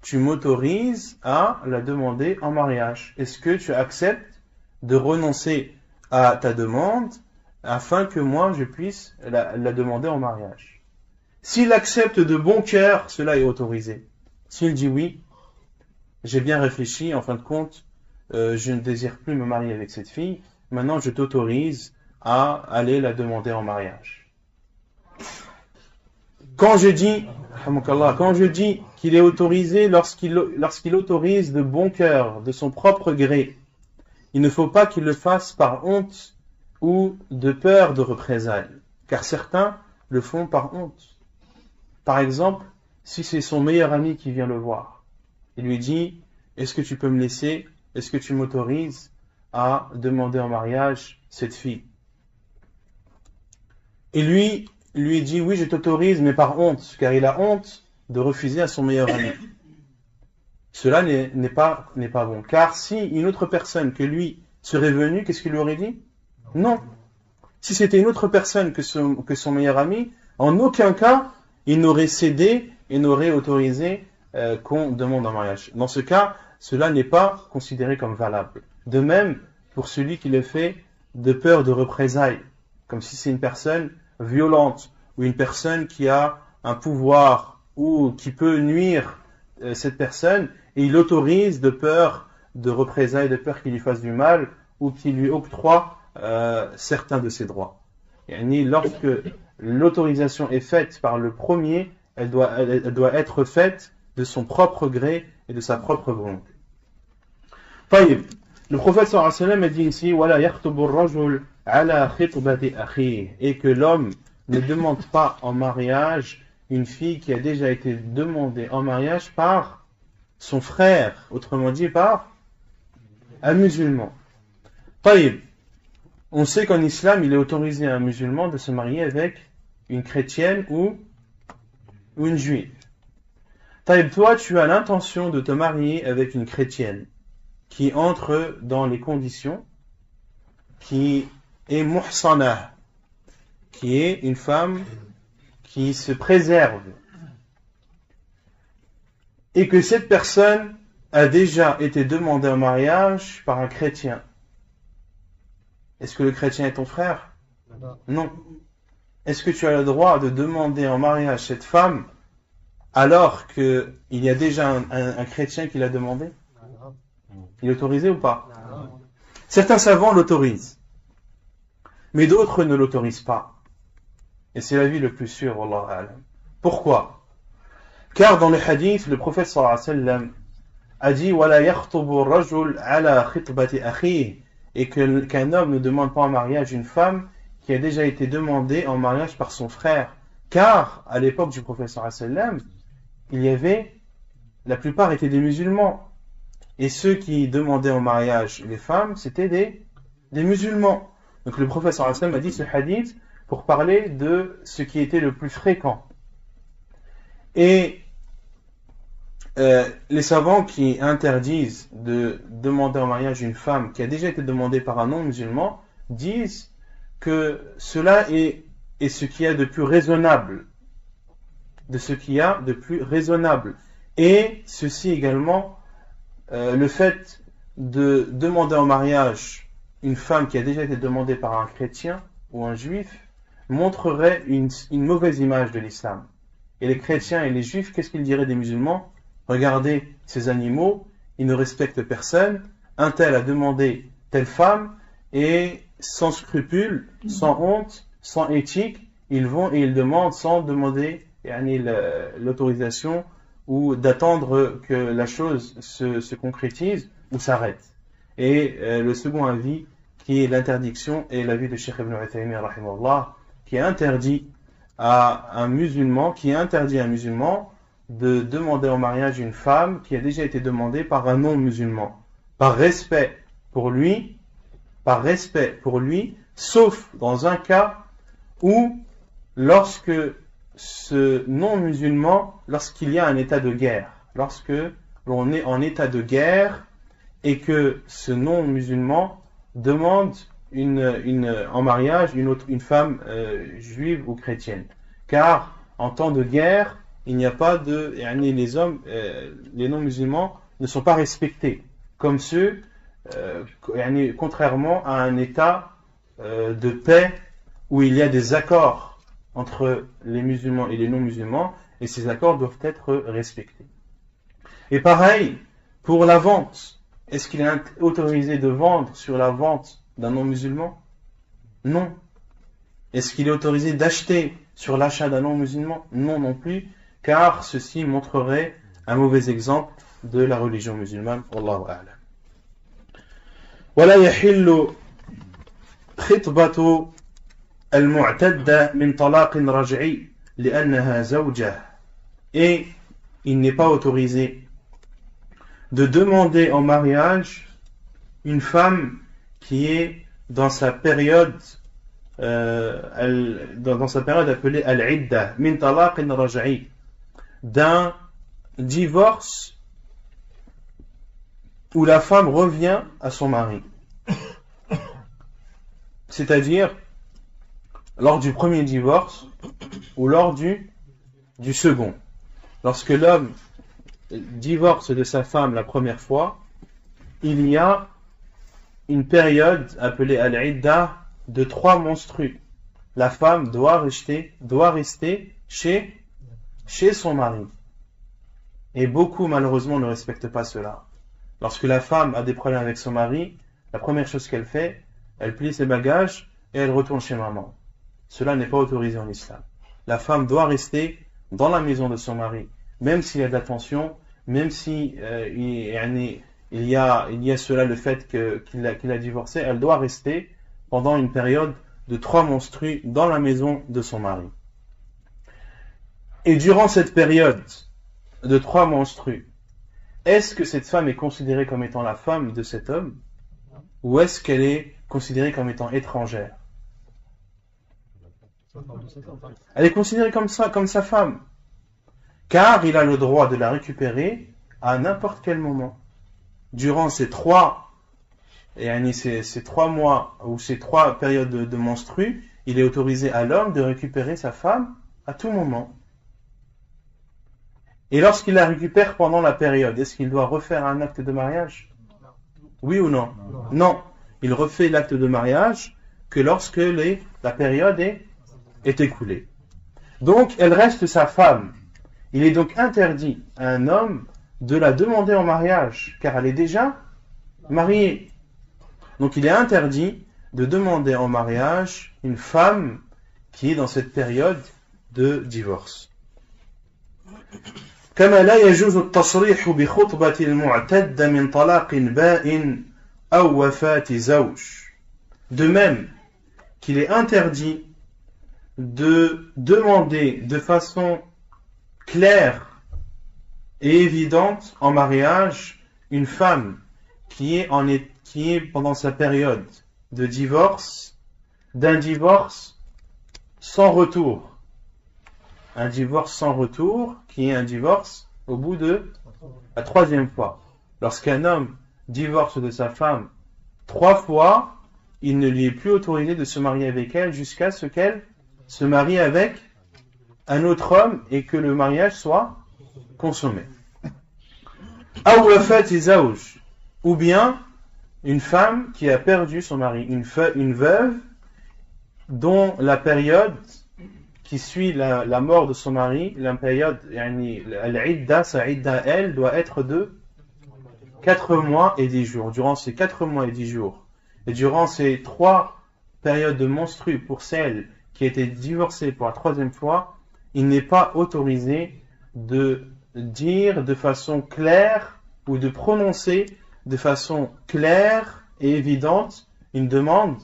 tu m'autorises à la demander en mariage? Est-ce que tu acceptes de renoncer à ta demande afin que moi je puisse la demander en mariage? S'il accepte de bon cœur, cela est autorisé. S'il dit oui, j'ai bien réfléchi, en fin de compte, je ne désire plus me marier avec cette fille, maintenant je t'autorise à aller la demander en mariage. Quand je dis qu'il est autorisé lorsqu'il autorise de bon cœur, de son propre gré, il ne faut pas qu'il le fasse par honte ou de peur de représailles, car certains le font par honte. Par exemple, si c'est son meilleur ami qui vient le voir, il lui dit, est-ce que tu peux me laisser, est-ce que tu m'autorises à demander en mariage cette fille? Et lui dit, oui, je t'autorise, mais par honte, car il a honte de refuser à son meilleur ami. Cela n'est pas bon. Car si une autre personne que lui serait venue, qu'est-ce qu'il lui aurait dit? Non. Si c'était une autre personne que son meilleur ami, en aucun cas, il n'aurait cédé et n'aurait autorisé qu'on demande en mariage. Dans ce cas, cela n'est pas considéré comme valable. De même, pour celui qui le fait de peur de représailles, comme si c'est une personne violente, ou une personne qui a un pouvoir, ou qui peut nuire cette personne, et il autorise de peur de représailles, de peur qu'il lui fasse du mal, ou qu'il lui octroie certains de ses droits. Et lorsque l'autorisation est faite par le premier, elle doit être faite de son propre gré et de sa propre volonté. Le prophète sallallahu alayhi wa sallam a dit ici, وَلَا يَخْطُبُ الرَّجُلُ عَلَى خِطْبَةِ أَخِيهِ, et que l'homme ne demande pas en mariage une fille qui a déjà été demandée en mariage par son frère, autrement dit par un musulman. On sait qu'en islam, il est autorisé à un musulman de se marier avec une chrétienne ou une juive. Toi, tu as l'intention de te marier avec une chrétienne qui entre dans les conditions, qui est muhsanah, qui est une femme qui se préserve, et que cette personne a déjà été demandée en mariage par un chrétien. Est-ce que le chrétien est ton frère? Non. Est-ce que tu as le droit de demander en mariage cette femme alors qu'il y a déjà un chrétien qui l'a demandé? Il est autorisé ou pas? Certains savants l'autorisent, mais d'autres ne l'autorisent pas. Et c'est l'avis le plus sûr, wallahu a'lam. Pourquoi? Car dans le hadith, le prophète sallallahu alayhi wa sallam a dit وَلَا يَخْطُبُ الرَّجُلُ عَلَى خِطْبَةِ أَخِيهِ, et qu'un homme ne demande pas en mariage une femme qui a déjà été demandée en mariage par son frère. Car à l'époque du prophète sallallahu alayhi wa sallam, il y avait, la plupart étaient des musulmans, et ceux qui demandaient en mariage les femmes, c'était des musulmans. Donc le prophète sallallahu alayhi wa sallam a dit ce hadith pour parler de ce qui était le plus fréquent. Et les savants qui interdisent de demander en mariage une femme qui a déjà été demandée par un non-musulman disent que cela est ce qu'il y a de plus raisonnable, et ceci également, le fait de demander en mariage une femme qui a déjà été demandée par un chrétien ou un juif montrerait une mauvaise image de l'islam. Et les chrétiens et les juifs, qu'est-ce qu'ils diraient des musulmans? Regardez ces animaux, ils ne respectent personne, un tel a demandé telle femme, et sans scrupule, sans honte, sans éthique, ils vont et ils demandent sans demander l'autorisation ou d'attendre que la chose se concrétise ou s'arrête. Et le second avis, qui est l'interdiction, est l'avis de Cheikh Ibn Uthaymin rahimahullah, qui interdit à un musulman de demander en mariage une femme qui a déjà été demandée par un non-musulman, par respect pour lui, sauf dans un cas où, lorsque ce non-musulman, lorsqu'il y a un état de guerre, lorsque l'on est en état de guerre et que ce non-musulman demande en mariage une femme juive ou chrétienne. Car en temps de guerre, il n'y a pas les non-musulmans ne sont pas respectés comme ceux, contrairement à un état de paix où il y a des accords entre les musulmans et les non-musulmans, et ces accords doivent être respectés. Et pareil, pour la vente, est-ce qu'il est autorisé de vendre sur la vente d'un non-musulman? Non. Est-ce qu'il est autorisé d'acheter sur l'achat d'un non-musulman? Non non plus, car ceci montrerait un mauvais exemple de la religion musulmane. Wallahu a'lam. ولا يحل خطبة المعتدة من طلاق رجعي لأنها زوجة. Et il n'est pas autorisé de demander en mariage une femme qui est dans sa période appelée al-idda min talaqin raj'i, d'un divorce où la femme revient à son mari, c'est-à-dire lors du premier divorce ou lors du second. Lorsque l'homme divorce de sa femme la première fois, il y a une période appelée al-idda de 3 menstrues. La femme doit rester chez son mari. Et beaucoup malheureusement ne respectent pas cela. Lorsque la femme a des problèmes avec son mari, la première chose qu'elle fait, elle plie ses bagages et elle retourne chez maman. Cela n'est pas autorisé en islam. La femme doit rester dans la maison de son mari, même s'il y a de l'attention, même si il y a cela, le fait qu'il a divorcé, elle doit rester pendant une période de 3 menstrues dans la maison de son mari. Et durant cette période de 3 menstrues, est-ce que cette femme est considérée comme étant la femme de cet homme, ou est-ce qu'elle est considérée comme étant étrangère? Elle est considérée comme ça, comme sa femme, car il a le droit de la récupérer à n'importe quel moment. Durant ces 3 mois ou ces 3 périodes de menstrues, il est autorisé à l'homme de récupérer sa femme à tout moment. Et lorsqu'il la récupère pendant la période, est-ce qu'il doit refaire un acte de mariage? Oui ou non? Non. Il refait l'acte de mariage que lorsque la période est écoulée. Donc, elle reste sa femme. Il est donc interdit à un homme de la demander en mariage, car elle est déjà mariée. Donc, il est interdit de demander en mariage une femme qui est dans cette période de divorce. كما لا يجوز التصريح بخطبة المعتدة من طلاق بائن أو وفاة زوج. De même qu'il est interdit de demander de façon claire et évidente en mariage une femme qui est pendant sa période de divorce, d'un divorce sans retour. Un divorce sans retour, qui est un divorce au bout de La troisième fois. Lorsqu'un homme divorce de sa femme 3 fois, il ne lui est plus autorisé de se marier avec elle jusqu'à ce qu'elle se marie avec un autre homme et que le mariage soit consommé. Ou bien une femme qui a perdu son mari, une veuve dont la période qui suit la mort de son mari, la période, l'idda, sa idda, elle, doit être de 4 mois et 10 jours. Durant ces 4 mois et 10 jours, et durant ces 3 périodes de menstrues pour celle qui a été divorcée pour la 3e fois, il n'est pas autorisé de dire de façon claire ou de prononcer de façon claire et évidente une demande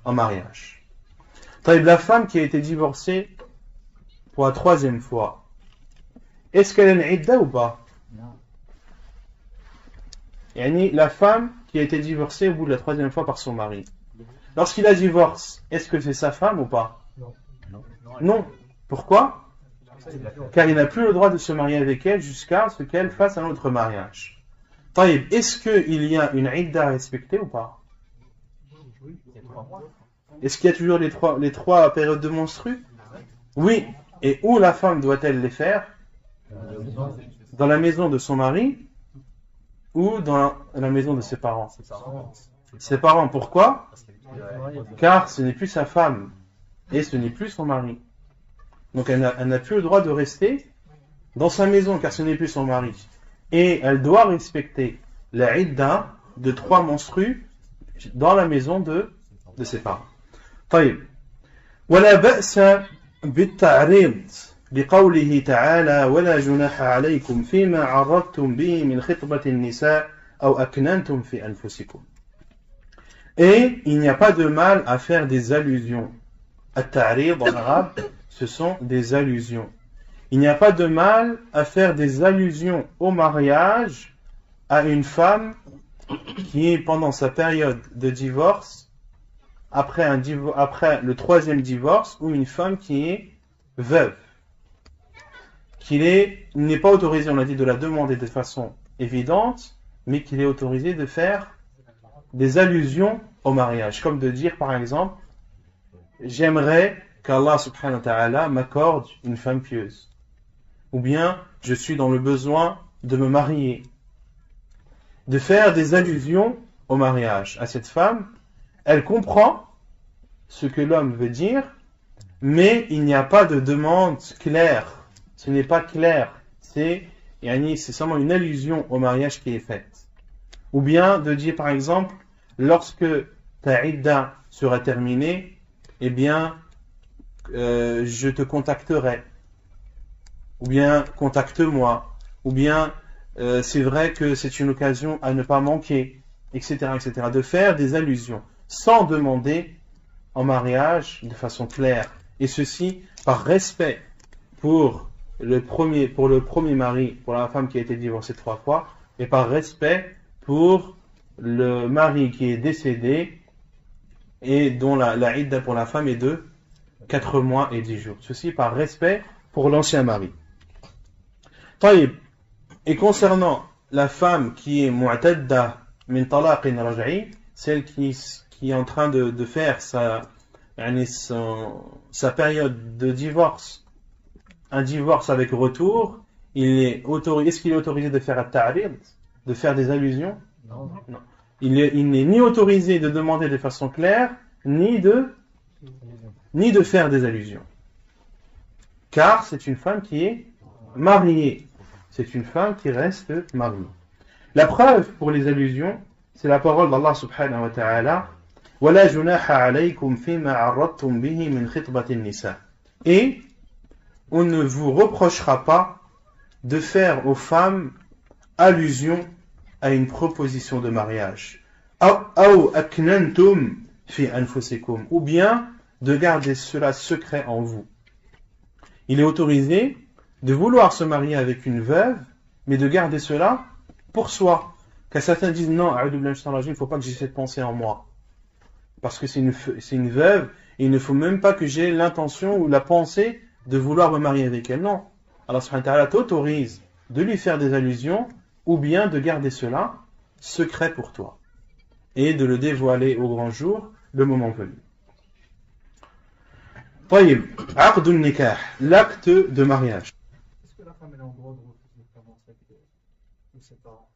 en mariage. La femme qui a été divorcée pour la 3e fois, est-ce qu'elle a une idda ou pas? La femme qui a été divorcée au bout de la 3e fois par son mari, lorsqu'il la divorce, est-ce que c'est sa femme ou pas? Non. Pourquoi? Car il n'a plus le droit de se marier avec elle jusqu'à ce qu'elle fasse un autre mariage. Est-ce qu'il y a une idda à respecter ou pas? Est-ce qu'il y a toujours les trois périodes de menstrues? Oui. Et où la femme doit-elle les faire? Dans la maison de son mari ou dans la maison de ses parents? Ses parents, pourquoi? Car ce n'est plus sa femme et ce n'est plus son mari. Donc elle n'a plus le droit de rester dans sa maison car ce n'est plus son mari. Et elle doit respecter la idda de 3 menstrues dans la maison de ses parents. طيب. ولا بأس بالتعريض لقوله تعالى ولا جناح عليكم فيما عرضتم به من خطبة النساء أو أكننتم في أنفسكم. Et il n'y a pas de mal à faire des allusions. At-ta'rid en arabe, ce sont des allusions. Il n'y a pas de mal à faire des allusions au mariage à une femme qui est pendant sa période de divorce, après le 3e divorce, ou une femme qui est veuve. Il n'est pas autorisé, on l'a dit, de la demander de façon évidente, mais qu'il est autorisé de faire des allusions au mariage, comme de dire par exemple, j'aimerais qu'Allah subhanahu wa ta'ala m'accorde une femme pieuse, ou bien je suis dans le besoin de me marier, de faire des allusions au mariage à cette femme. Elle comprend ce que l'homme veut dire, mais il n'y a pas de demande claire, ce n'est pas clair, c'est seulement une allusion au mariage qui est faite. Ou bien de dire par exemple, lorsque ta idda sera terminée, eh bien je te contacterai, ou bien contacte-moi, ou bien c'est vrai que c'est une occasion à ne pas manquer, etc., etc. De faire des allusions sans demander en mariage de façon claire, et ceci par respect pour le premier mari, pour la femme qui a été divorcée 3 fois, et par respect pour le mari qui est décédé et dont la idda pour la femme est de 4 mois et 10 jours. Ceci par respect pour l'ancien mari. Et concernant la femme qui est mu'tadda min talaqin raj'i, celle qui est en train de faire sa période de divorce, un divorce avec retour, est-ce qu'il est autorisé de faire at-ta'rid, de faire des allusions? Non. Il n'est ni autorisé de demander de façon claire, ni de faire des allusions. Car c'est une femme qui est mariée. C'est une femme qui reste mariée. La preuve pour les allusions, c'est la parole d'Allah subhanahu wa ta'ala وَلَا جُنَاحَ عَلَيْكُمْ فِيمَا عَرَّضْتُمْ بِهِ مِنْ خِطْبَةِ النِّسَاءِ. Et on ne vous reprochera pas de faire aux femmes allusion à une proposition de mariage. أَوْ أَكْنَنْتُمْ فِي أَنفُسِكُمْ. Ou bien de garder cela secret en vous. Il est autorisé de vouloir se marier avec une veuve, mais de garder cela pour soi. Car certains disent non, il ne faut pas que j'ai cette pensée en moi. Parce que c'est une veuve, et il ne faut même pas que j'ai l'intention ou la pensée de vouloir me marier avec elle. Non. Allah subhanahu wa ta'ala t'autorise de lui faire des allusions, ou bien de garder cela secret pour toi, et de le dévoiler au grand jour, le moment venu. طيب, عقد النكاح, l'acte de mariage. Est-ce que la femme elle a le droit de refuser vraiment ça de ses parents?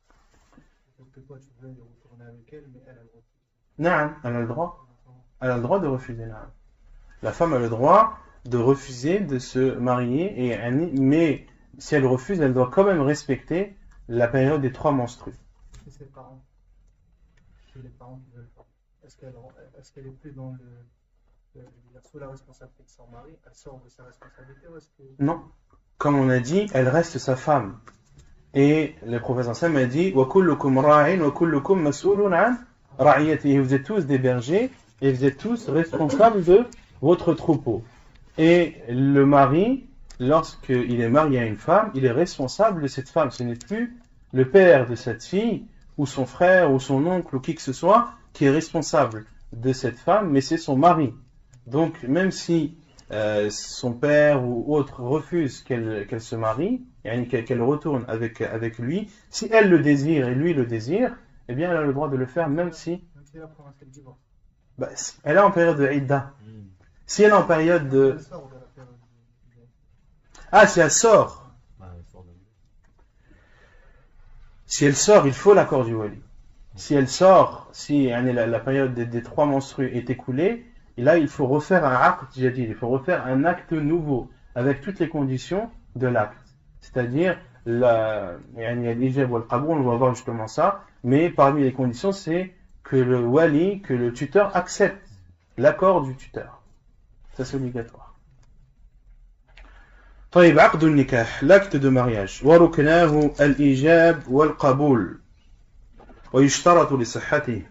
Peut-être que toi tu veux retourner avec elle, mais elle a le droit. نعم, elle a le droit. Elle a le droit de refuser. نعم. La femme a le droit de refuser de se marier, mais si elle refuse, elle doit quand même respecter la période des 3 menstrues. C'est ses parents. C'est les parents qui veulent pas. Est-ce qu'elle est plus dans sous la responsabilité de son mari? Elle sort de sa responsabilité ou est-ce que... Non. Comme on a dit, elle reste sa femme. Et le prophète sallam a dit وَكُلُّكُمْ رَاعٍ وَكُلُّكُمْ مَسْئُولٌ عَنْ رَعِيَّتِهِ. Vous êtes tous des bergers et vous êtes tous responsables de votre troupeau. Et le mari, lorsqu'il est marié à une femme, il est responsable de cette femme. Ce n'est plus le père de cette fille, ou son frère, ou son oncle, ou qui que ce soit, qui est responsable de cette femme, mais c'est son mari. Donc, même si son père ou autre refuse qu'elle se marie, qu'elle retourne avec lui, si elle le désire et lui le désire, eh bien, elle a le droit de le faire, même si... Même si elle a prononcé le divorce. Elle est en période de idda. Si elle est en période de... Elle sort de la période de... Ah, si elle sort. Si elle sort, il faut l'accord du wali. Si elle sort, si la période des 3 menstrues est écoulée, et là il faut refaire un acte jadid, il faut refaire un acte nouveau, avec toutes les conditions de l'acte. C'est-à-dire, l'ijab wal qaboul, on va voir justement ça, mais parmi les conditions, c'est que le wali, que le tuteur accepte l'accord du tuteur. Ça c'est obligatoire. طيب, عقد النكاح, l'acte de mariage. وركناه الإيجاب والقبول ويشترط لصحته.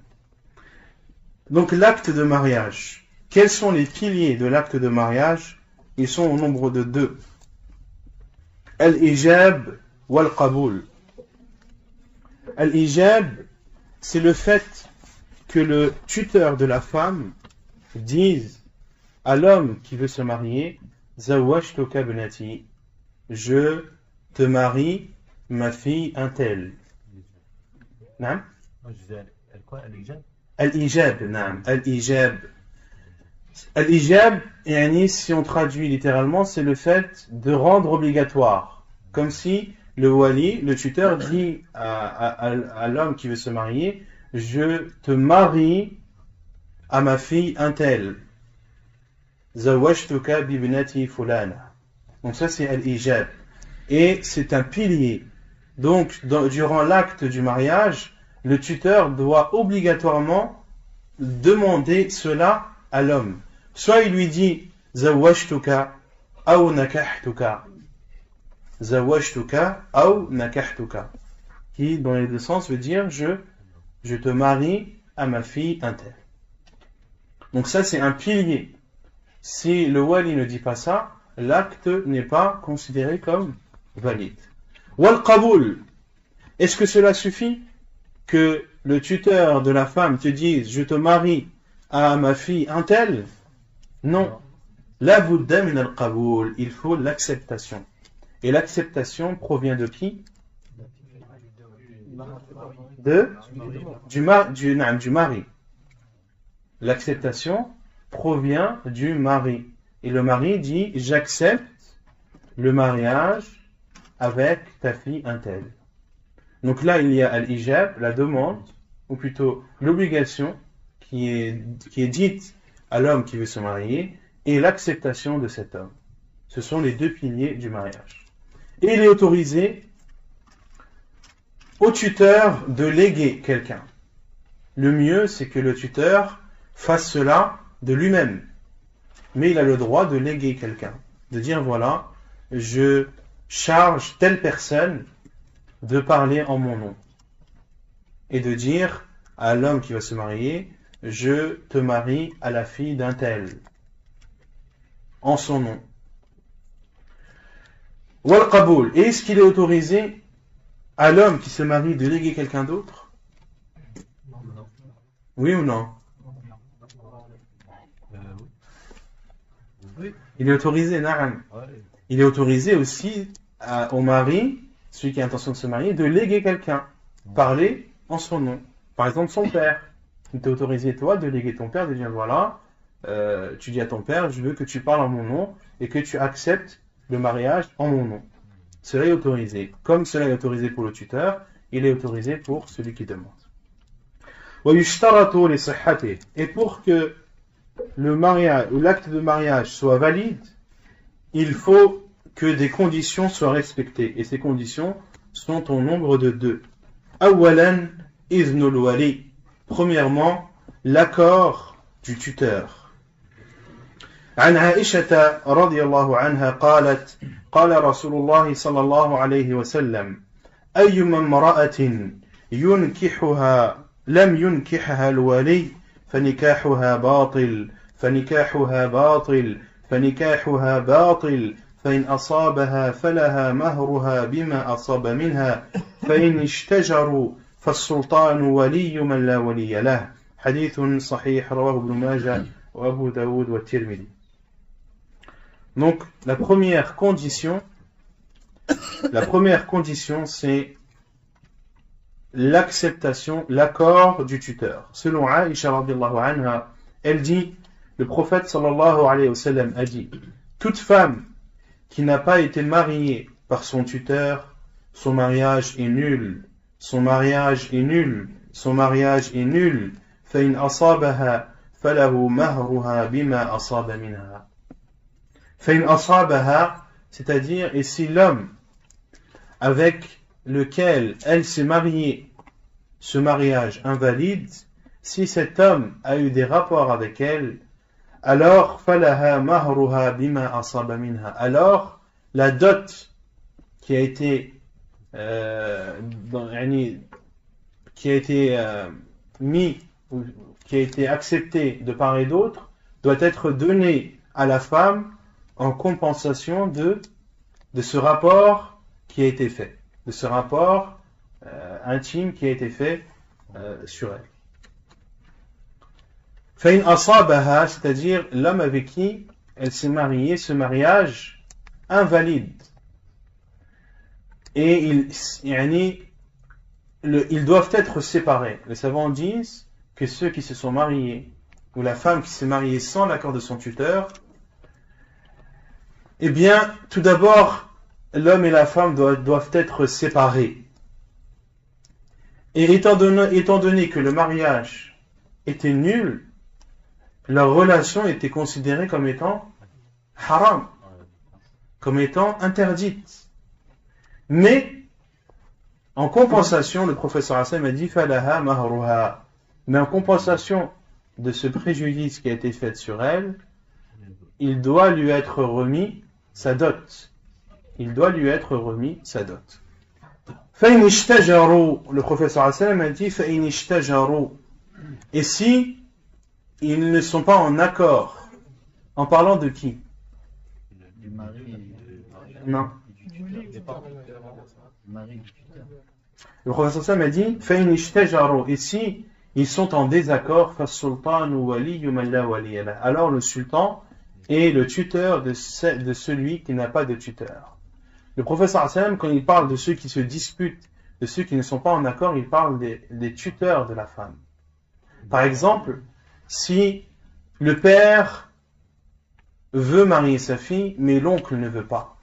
Donc l'acte de mariage. Quels sont les piliers de l'acte de mariage? Ils sont au nombre de 2. Al-ijab wal-qaboul. Al-ijab, c'est le fait que le tuteur de la femme dise à l'homme qui veut se marier: Zawwajtuka binati, je te marie ma fille un tel. نعم. Al-ijab, نعم. Al-ijab. Al-ijab, si on traduit littéralement, c'est le fait de rendre obligatoire. Comme si le wali, le tuteur, dit à l'homme qui veut se marier: je te marie à ma fille un tel. Zawwajtuka bibnati fulana. Donc ça c'est al-ijab. Et c'est un pilier. Donc durant l'acte du mariage, le tuteur doit obligatoirement demander cela à l'homme. Soit il lui dit Zawwajtuka aw nakahtuka. Zawwajtuka aw nakahtuka. Qui dans les deux sens veut dire je te marie à ma fille un tel. Donc ça c'est un pilier. Si le wali ne dit pas ça, l'acte n'est pas considéré comme valide. Wal qaboul. Est-ce que cela suffit que le tuteur de la femme te dise je te marie à ma fille un tel? Non. La budda min al qaboul. Il faut l'acceptation. Et l'acceptation provient de qui? Du mari. L'acceptation provient du mari. Et le mari dit j'accepte le mariage avec ta fille un tel. Donc là il y a al-ijab, la demande, ou plutôt l'obligation qui est dite à l'homme qui veut se marier, et l'acceptation de cet homme. Ce sont les 2 piliers du mariage. Et il est autorisé au tuteur de léguer quelqu'un. Le mieux c'est que le tuteur fasse cela de lui-même. Mais il a le droit de léguer quelqu'un. De dire voilà, je charge telle personne de parler en mon nom. Et de dire à l'homme qui va se marier, je te marie à la fille d'un tel. En son nom. Wal qaboul. Est-ce qu'il est autorisé à l'homme qui se marie de léguer quelqu'un d'autre? Oui ou non? Il est autorisé, na'am. Il est autorisé aussi au mari celui qui a l'intention de se marier, de léguer quelqu'un, parler en son nom. Par exemple, son père. Il t'a autorisé, toi, de léguer ton père, de dire voilà, tu dis à ton père, je veux que tu parles en mon nom et que tu acceptes le mariage en mon nom. Cela est autorisé. Comme cela est autorisé pour le tuteur, il est autorisé pour celui qui demande. Et pour que le mariage ou l'acte de mariage soit valide, il faut que des conditions soient respectées. Et ces conditions sont au nombre de 2. Awalan iznul wali. Premièrement, l'accord du tuteur. عن عائشة رضي الله عنها قالت قال رسول الله صلى الله عليه وسلم أيما امرأة ينكحها لم ينكحها الولي فنكاحها باطل فنكاحها باطل فنكاحها باطل فإن أصابها فلها مهرها بما أصاب منها فإن اشتجروا فالسلطان ولي من لا ولي له حديث صحيح رواه ابن ماجه وأبو داود والترمذي. Donc la première condition c'est l'acceptation, l'accord du tuteur. Selon Aïcha radhiyallahu anha, elle dit, le prophète sallallahu alayhi wa sallam a dit, toute femme qui n'a pas été mariée par son tuteur, son mariage est nul, son mariage est nul, son mariage est nul. فإن أصابها فله مهرها بما أصاب منها. فإن أصابها, c'est-à-dire, et si l'homme avec lequel elle s'est mariée, ce mariage invalide, si cet homme a eu des rapports avec elle, alors فلها مهرها بما أصاب منها. Alors la dot qui a été mis, qui a été acceptée de part et d'autre, doit être donnée à la femme en compensation de ce rapport qui a été fait, de ce rapport intime qui a été fait sur elle. فإن أصابها, c'est-à-dire l'homme avec qui elle s'est mariée, ce mariage invalide. Et ils doivent être séparés. Les savants disent que ceux qui se sont mariés, ou la femme qui s'est mariée sans l'accord de son tuteur, eh bien, tout d'abord, l'homme et la femme doivent être séparés. Et étant donné que le mariage était nul, leur relation était considérée comme étant haram, comme étant interdite. Mais, en compensation, le professeur Hassan a dit falaha mahruha. Mais en compensation de ce préjudice qui a été fait sur elle, il doit lui être remis sa dot. Il doit lui être remis sa dot. فَإِنِ اشْتَجَرُوا, le professeur Hassan a dit فَإِنِ اشْتَجَرُوا. Et si ils ne sont pas en accord, en parlant de qui? Du mari. Non. Mari. Le professeur Hassan a dit فَإِنِ اشْتَجَرُوا. Et si ils sont en désaccord, فَالسُّلْطَانُ وَلِيُّ مَنْ لَا وَلِيَّ لَهُ. Alors le sultan est le tuteur de celui qui n'a pas de tuteur. Le professeur Hassan, quand il parle de ceux qui se disputent, de ceux qui ne sont pas en accord, il parle des tuteurs de la femme. Par exemple, si le père veut marier sa fille, mais l'oncle ne veut pas.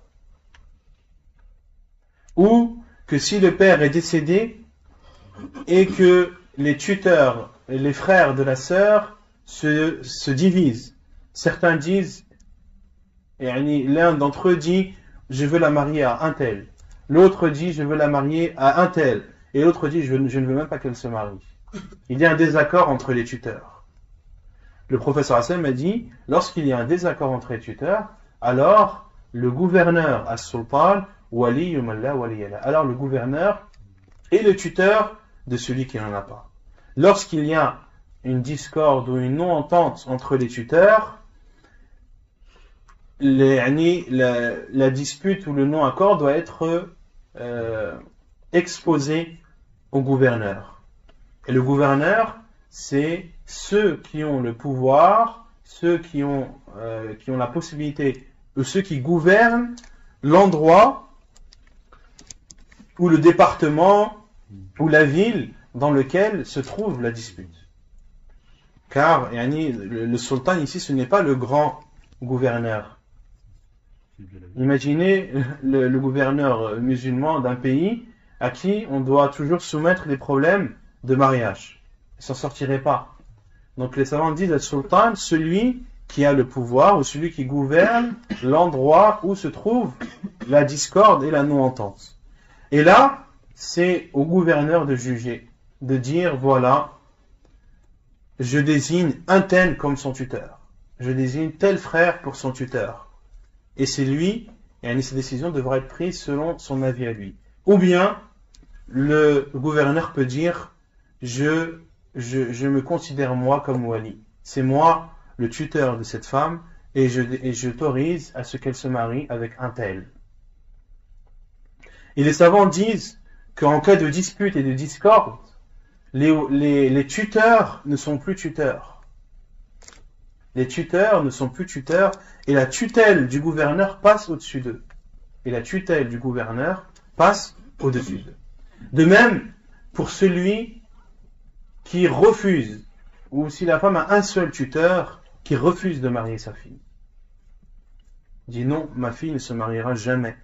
Ou que si le père est décédé et que les tuteurs, les frères de la sœur se divisent. Certains disent, l'un d'entre eux dit, je veux la marier à un tel. L'autre dit, je veux la marier à un tel. Et l'autre dit, je ne veux même pas qu'elle se marie. Il y a un désaccord entre les tuteurs. Le professeur Hassan m'a dit, lorsqu'il y a un désaccord entre les tuteurs, alors le gouverneur as-sultan, wali yumalla waliyala. Alors le gouverneur est le tuteur de celui qui n'en a pas. Lorsqu'il y a une discorde ou une non-entente entre les tuteurs, la dispute ou le non-accord doit être exposé au gouverneur. Et le gouverneur, c'est ceux qui ont le pouvoir, ceux qui ont la possibilité, ou ceux qui gouvernent l'endroit ou le département ou la ville dans lequel se trouve la dispute. Car le sultan ici, ce n'est pas le grand gouverneur. Imaginez le gouverneur musulman d'un pays à qui on doit toujours soumettre des problèmes de mariage. Il ne s'en sortirait pas. Donc les savants disent le sultan, celui qui a le pouvoir ou celui qui gouverne l'endroit où se trouve la discorde et la non-entente. Et là, c'est au gouverneur de juger, de dire voilà, je désigne un tel comme son tuteur. Je désigne tel frère pour son tuteur. Et c'est lui, et ces décisions devraient être prises selon son avis à lui. Ou bien, le gouverneur peut dire je me considère moi comme wali. C'est moi le tuteur de cette femme et je t'autorise à ce qu'elle se marie avec un tel. Et les savants disent qu'en cas de dispute et de discorde, les tuteurs ne sont plus tuteurs. Les tuteurs ne sont plus tuteurs et la tutelle du gouverneur passe au-dessus d'eux. Et la tutelle du gouverneur passe au-dessus d'eux. De même, pour celui qui refuse, ou si la femme a un seul tuteur qui refuse de marier sa fille, dit non, ma fille ne se mariera jamais.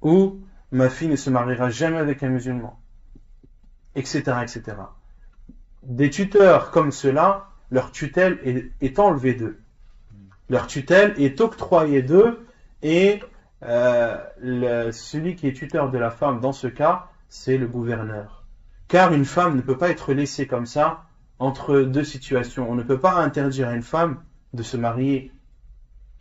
Ou ma fille ne se mariera jamais avec un musulman, etc., etc. Des tuteurs comme ceux-là, leur tutelle est enlevée d'eux. Leur tutelle est octroyée d'eux et celui qui est tuteur de la femme dans ce cas, c'est le gouverneur. Car une femme ne peut pas être laissée comme ça entre deux situations. On ne peut pas interdire à une femme de se marier.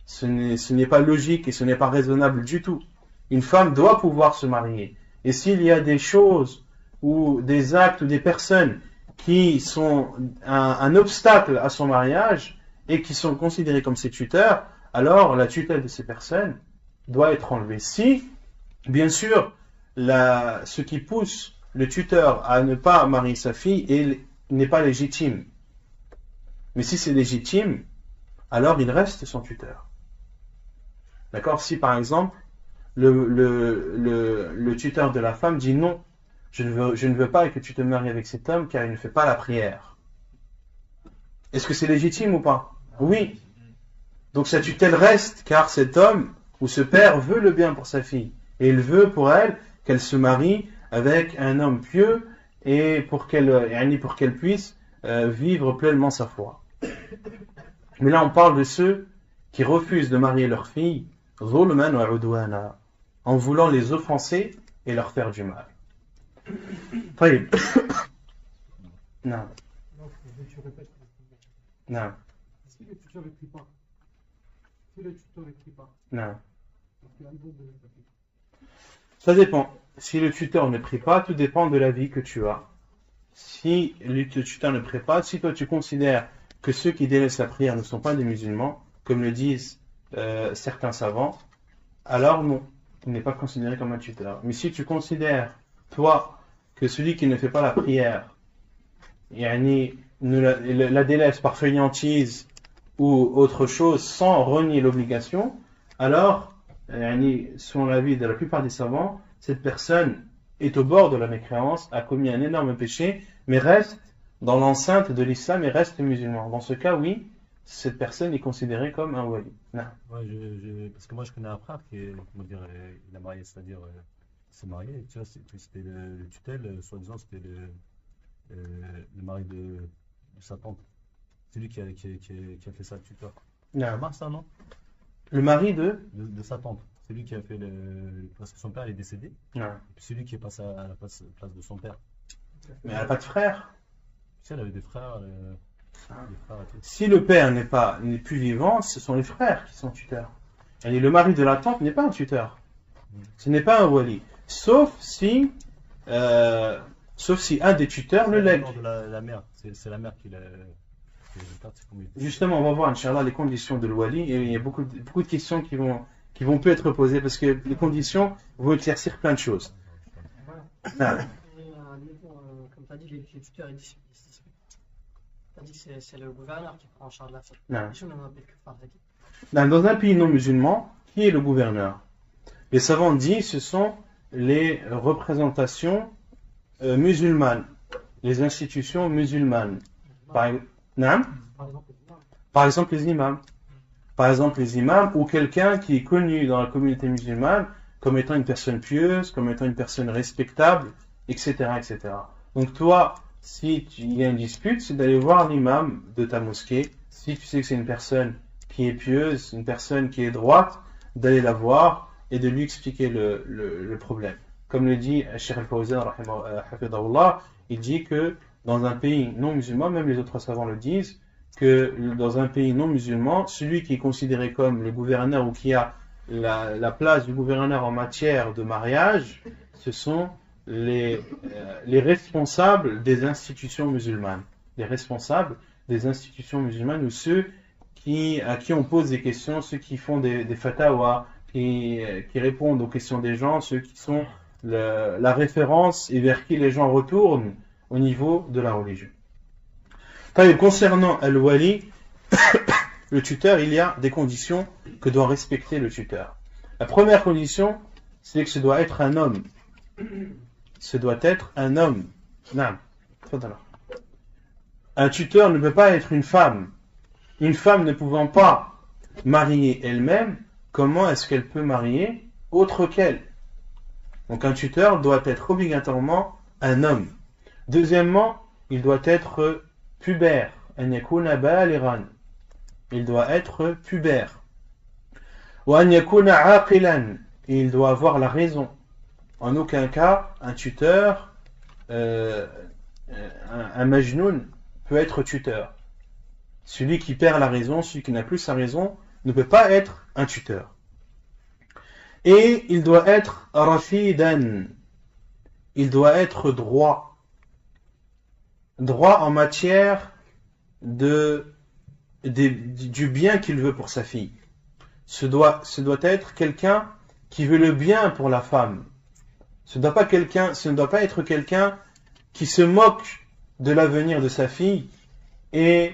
Ce n'est pas logique et ce n'est pas raisonnable du tout. Une femme doit pouvoir se marier. Et s'il y a des choses ou des actes ou des personnes qui sont un obstacle à son mariage et qui sont considérés comme ses tuteurs, alors la tutelle de ces personnes doit être enlevée. Si, bien sûr, ce qui pousse le tuteur à ne pas marier sa fille n'est pas légitime. Mais si c'est légitime, alors il reste son tuteur. D'accord? Si par exemple, le tuteur de la femme dit non, je ne veux pas que tu te maries avec cet homme car il ne fait pas la prière. Est-ce que c'est légitime ou pas? Oui. Donc sa tutelle reste car cet homme ou ce père veut le bien pour sa fille. Et il veut pour elle qu'elle se marie avec un homme pieux et pour qu'elle puisse vivre pleinement sa foi. Mais là on parle de ceux qui refusent de marier leur fille ظلما وعدوانا, en voulant les offenser et leur faire du mal. طيب. نعم. Tu répètes. نعم. Si le tuteur n'écrit pas. Non. Ça dépend. Si le tuteur ne prie pas, tout dépend de l'avis que tu as. Si le tuteur ne prie pas, si toi tu considères que ceux qui délaissent la prière ne sont pas des musulmans, comme le disent certains savants, alors non, il n'est pas considéré comme un tuteur. Mais si tu considères, toi, que celui qui ne fait pas la prière, la délaisse par fainéantise ou autre chose sans renier l'obligation, alors, selon l'avis de la plupart des savants, cette personne est au bord de la mécréance, a commis un énorme péché, mais reste dans l'enceinte de l'islam et reste musulman. Dans ce cas, oui, cette personne est considérée comme un wali. Non. Ouais, parce que moi je connais un frère qui est, comment dire, il a marié, c'est-à-dire s'est marié, tu vois, c'était le tutel, soi-disant c'était le mari de sa tante. C'est lui qui a fait ça, le tuteur. Non. Ça marche ça, non? Le mari de sa tante. C'est lui qui a fait parce que son père est décédé. Non. Et puis c'est lui qui est passé à la place de son père. Mais elle n'a pas de frère. Tu sais, elle avait des frères. Et tout. Si le père n'est plus vivant, ce sont les frères qui sont tuteurs. Et le mari de la tante n'est pas un tuteur. Ce n'est pas un wali. Sauf si un des tuteurs le lègue. De la mère. C'est la mère qui l'a. Justement, on va voir, Inch'Allah, les conditions de l'wali. Et il y a beaucoup de questions qui vont peut être posées parce que les conditions vont éclaircir plein de choses. Voilà. Comme tu as dit, les tuteurs, ils disent. Tu as dit que c'est le gouverneur qui prend en charge la fête. Dans un pays non musulman, qui est le gouverneur? Les savants disent ce sont les représentations musulmanes, les institutions musulmanes. Non? Par exemple les imams. Par exemple les imams ou quelqu'un qui est connu dans la communauté musulmane comme étant une personne pieuse, comme étant une personne respectable, etc. etc. Donc toi, si il y a une dispute, c'est d'aller voir l'imam de ta mosquée. Si tu sais que c'est une personne qui est pieuse, une personne qui est droite, d'aller la voir et de lui expliquer le problème. Comme le dit Cheikh Al-Fawzan, hafidahullah, il dit que dans un pays non musulman, même les autres savants le disent, que dans un pays non musulman, celui qui est considéré comme le gouverneur ou qui a la place du gouverneur en matière de mariage, ce sont les responsables des institutions musulmanes. Les responsables des institutions musulmanes ou ceux à qui on pose des questions, ceux qui font des fatawas, qui répondent aux questions des gens, ceux qui sont la référence et vers qui les gens retournent au niveau de la religion. Concernant Al-Wali, le tuteur, il y a des conditions que doit respecter le tuteur. La première condition, c'est que ce doit être un homme. Ce doit être un homme. Non. Un tuteur ne peut pas être une femme. Une femme ne pouvant pas marier elle-même, comment est-ce qu'elle peut marier autre qu'elle? Donc un tuteur doit être obligatoirement un homme. Deuxièmement, il doit être pubère. Il doit être pubère. Et il doit avoir la raison. En aucun cas, un tuteur, un majnoun, peut être tuteur. Celui qui perd la raison, celui qui n'a plus sa raison, ne peut pas être un tuteur. Et il doit être rafidan. Il doit être droit. Droit en matière du bien qu'il veut pour sa fille. Ce doit être quelqu'un qui veut le bien pour la femme. Ce ne doit pas être quelqu'un qui se moque de l'avenir de sa fille et